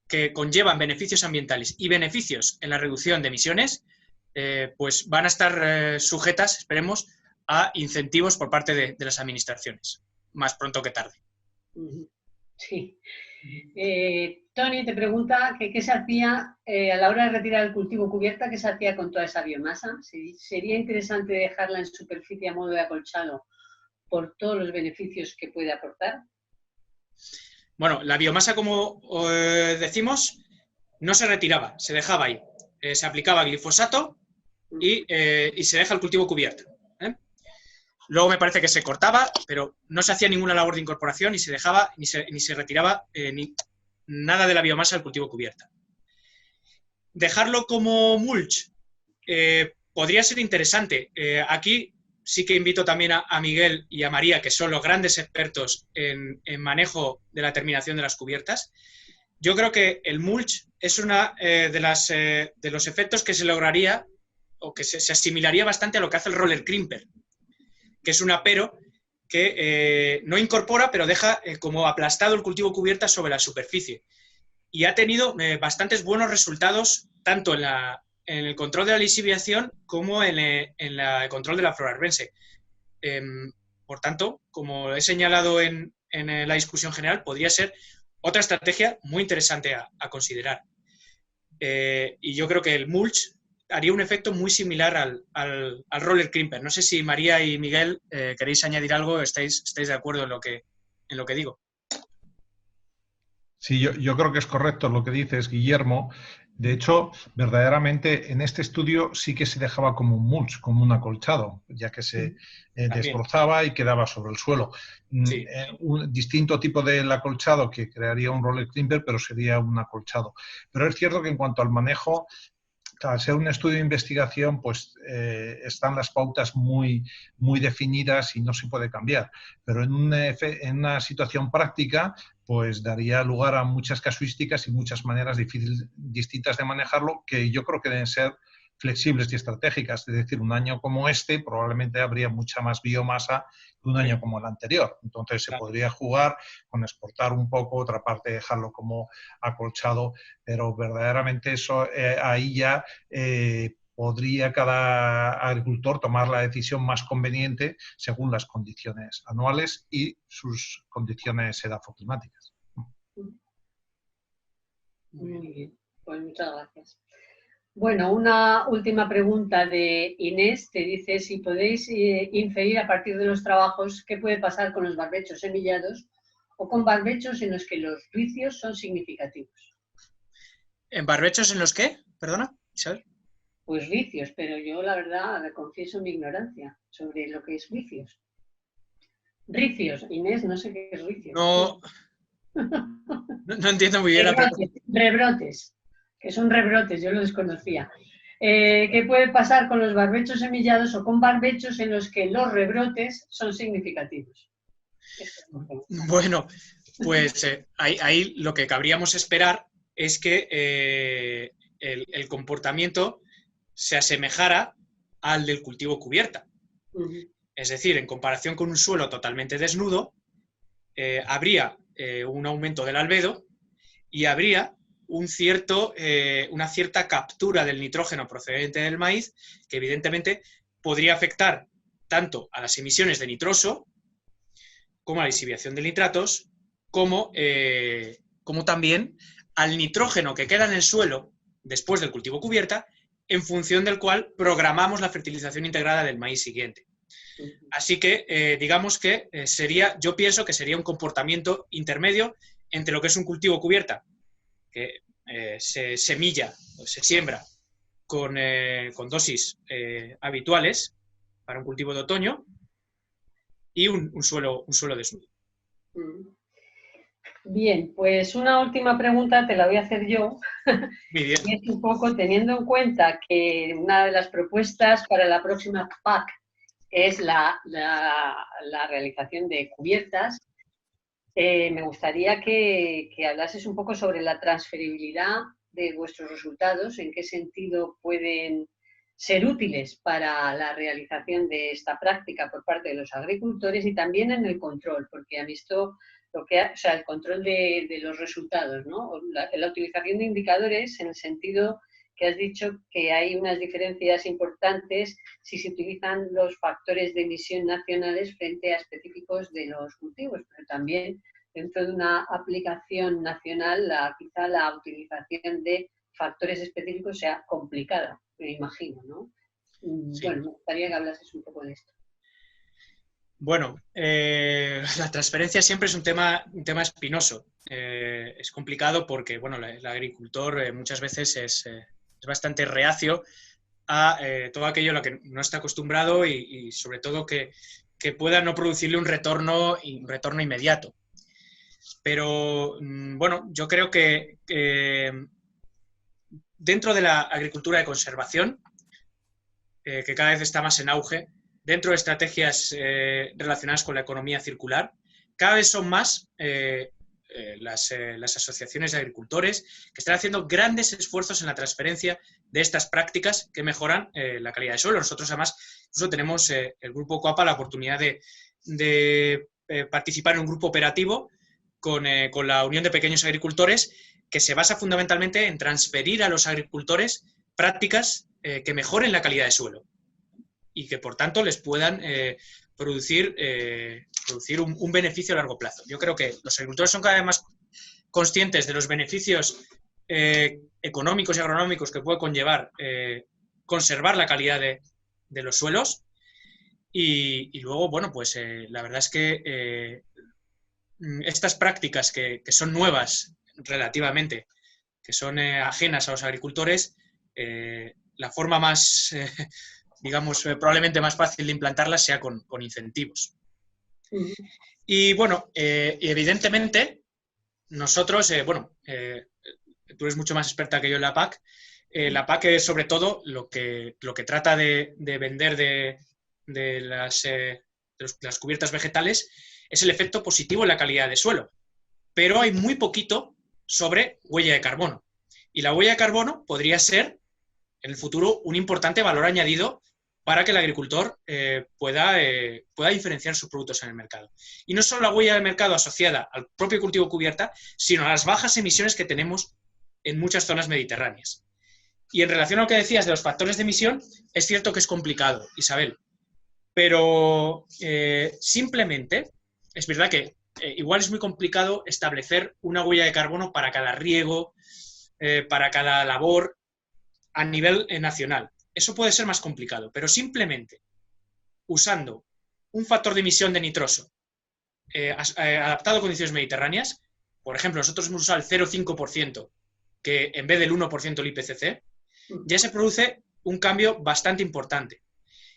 que conllevan beneficios ambientales y beneficios en la reducción de emisiones, pues van a estar sujetas, esperemos, a incentivos por parte de las administraciones, más pronto que tarde. Sí. Tony te pregunta que qué se hacía a la hora de retirar el cultivo cubierta, qué se hacía con toda esa biomasa. ¿Sería interesante dejarla en superficie a modo de acolchado por todos los beneficios que puede aportar? Bueno, la biomasa, como decimos, no se retiraba, se dejaba ahí. Se aplicaba glifosato y se deja el cultivo cubierto. Luego me parece que se cortaba, pero no se hacía ninguna labor de incorporación, ni se dejaba, ni se retiraba nada de la biomasa del cultivo cubierto. Dejarlo como mulch podría ser interesante. Aquí sí que invito también a Miguel y a María, que son los grandes expertos en manejo de la terminación de las cubiertas. Yo creo que el mulch es una de los efectos que se lograría o que se asimilaría bastante a lo que hace el roller crimper, que es un apero que no incorpora, pero deja como aplastado el cultivo cubierta sobre la superficie. y ha tenido bastantes buenos resultados tanto en el control de la lixiviación como en el control de la flora arvense. Por tanto, como he señalado en la discusión general, podría ser otra estrategia muy interesante a considerar. Y yo creo que el mulch haría un efecto muy similar al roller crimper. No sé si María y Miguel queréis añadir algo, estáis de acuerdo en lo que digo. Sí, yo creo que es correcto lo que dices, Guillermo. De hecho, verdaderamente en este estudio sí que se dejaba como un mulch, como un acolchado, ya que se desbrozaba y quedaba sobre el suelo. Sí. Un distinto tipo del acolchado que crearía un roller crimper, pero sería un acolchado. Pero es cierto que en cuanto al manejo, al ser un estudio de investigación, pues están las pautas muy definidas y no se puede cambiar. Pero en una situación práctica, pues daría lugar a muchas casuísticas y muchas maneras distintas de manejarlo, que yo creo que deben ser flexibles y estratégicas. Es decir, un año como este probablemente habría mucha más biomasa que un año como el anterior. Entonces se podría jugar con exportar un poco, otra parte dejarlo como acolchado, pero verdaderamente eso ahí ya podría cada agricultor tomar la decisión más conveniente según las condiciones anuales y sus condiciones edafoclimáticas. Muy bien, pues muchas gracias. Bueno, una última pregunta de Inés. Te dice si podéis inferir a partir de los trabajos qué puede pasar con los barbechos semillados o con barbechos en los que los ricios son significativos. ¿En barbechos en los qué? Perdona, Isabel. Pues ricios, pero yo la verdad le confieso mi ignorancia sobre lo que es ricios. Ricios, Inés, no sé qué es ricios. No entiendo muy bien la pregunta. Rebrotes, que son rebrotes, yo lo desconocía. ¿Qué puede pasar con los barbechos semillados o con barbechos en los que los rebrotes son significativos? Bueno, pues ahí lo que cabríamos esperar es que el comportamiento se asemejara al del cultivo cubierta. Es decir, en comparación con un suelo totalmente desnudo, habría un aumento del albedo y habría una cierta captura del nitrógeno procedente del maíz que evidentemente podría afectar tanto a las emisiones de nitroso como a la lixiviación de nitratos, como también al nitrógeno que queda en el suelo después del cultivo cubierta, en función del cual programamos la fertilización integrada del maíz siguiente. Así que, digamos que yo pienso que sería un comportamiento intermedio entre lo que es un cultivo cubierta, que se semilla o se siembra con dosis habituales para un cultivo de otoño, y un suelo desnudo. Bien, pues una última pregunta te la voy a hacer yo. Muy bien. Y es un poco teniendo en cuenta que una de las propuestas para la próxima PAC es la realización de cubiertas. Me gustaría que hablases un poco sobre la transferibilidad de vuestros resultados, en qué sentido pueden ser útiles para la realización de esta práctica por parte de los agricultores y también en el control, porque han visto el control de los resultados, ¿no? La utilización de indicadores en el sentido que has dicho que hay unas diferencias importantes si se utilizan los factores de emisión nacionales frente a específicos de los cultivos, pero también dentro de una aplicación nacional quizá la utilización de factores específicos sea complicada, me imagino, ¿no? Sí. Bueno, me gustaría que hablases un poco de esto. Bueno, la transferencia siempre es un tema espinoso. Es complicado porque, bueno, el agricultor muchas veces es bastante reacio a todo aquello a lo que no está acostumbrado y sobre todo que pueda no producirle un retorno inmediato. Pero, bueno, yo creo que dentro de la agricultura de conservación, que cada vez está más en auge, dentro de estrategias relacionadas con la economía circular, cada vez son más las asociaciones de agricultores que están haciendo grandes esfuerzos en la transferencia de estas prácticas que mejoran la calidad del suelo. Nosotros, además, incluso tenemos el Grupo Coapa la oportunidad de participar en un grupo operativo con la Unión de Pequeños Agricultores que se basa fundamentalmente en transferir a los agricultores prácticas que mejoren la calidad de suelo y que, por tanto, les puedan producir un beneficio a largo plazo. Yo creo que los agricultores son cada vez más conscientes de los beneficios económicos y agronómicos que puede conllevar conservar la calidad de los suelos y luego, bueno, pues la verdad es que estas prácticas que son nuevas relativamente, que son ajenas a los agricultores, la forma más, digamos, probablemente más fácil de implantarlas sea con incentivos. Y bueno, evidentemente, nosotros, tú eres mucho más experta que yo en la PAC. La PAC es sobre todo lo que trata de vender de las cubiertas vegetales es el efecto positivo en la calidad de suelo. Pero hay muy poquito sobre huella de carbono. Y la huella de carbono podría ser, en el futuro, un importante valor añadido para que el agricultor pueda diferenciar sus productos en el mercado. Y no solo la huella de mercado asociada al propio cultivo cubierta, sino a las bajas emisiones que tenemos en muchas zonas mediterráneas. Y en relación a lo que decías de los factores de emisión, es cierto que es complicado, Isabel, pero simplemente es verdad que igual es muy complicado establecer una huella de carbono para cada riego, para cada labor a nivel nacional. Eso puede ser más complicado, pero simplemente usando un factor de emisión de nitroso adaptado a condiciones mediterráneas, por ejemplo, nosotros hemos usado el 0,5%, que en vez del 1% el IPCC, ya se produce un cambio bastante importante.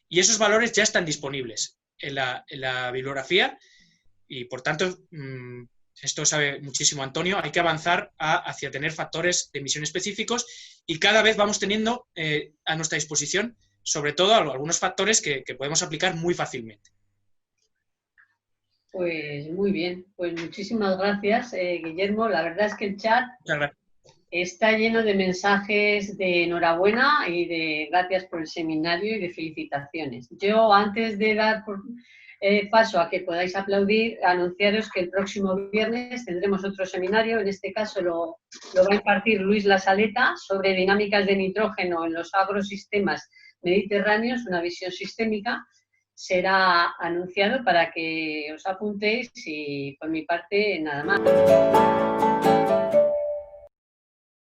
Y esos valores ya están disponibles en la bibliografía y, por tanto, esto sabe muchísimo Antonio, hay que avanzar hacia tener factores de emisión específicos y cada vez vamos teniendo a nuestra disposición, sobre todo, algunos factores que podemos aplicar muy fácilmente. Pues muy bien, pues muchísimas gracias, Guillermo. La verdad es que el chat está lleno de mensajes de enhorabuena y de gracias por el seminario y de felicitaciones. Yo, antes de dar paso a que podáis aplaudir, anunciaros que el próximo viernes tendremos otro seminario. En este caso lo va a impartir Luis Lasaleta sobre dinámicas de nitrógeno en los agrosistemas mediterráneos, una visión sistémica. Será anunciado para que os apuntéis y, por mi parte, nada más.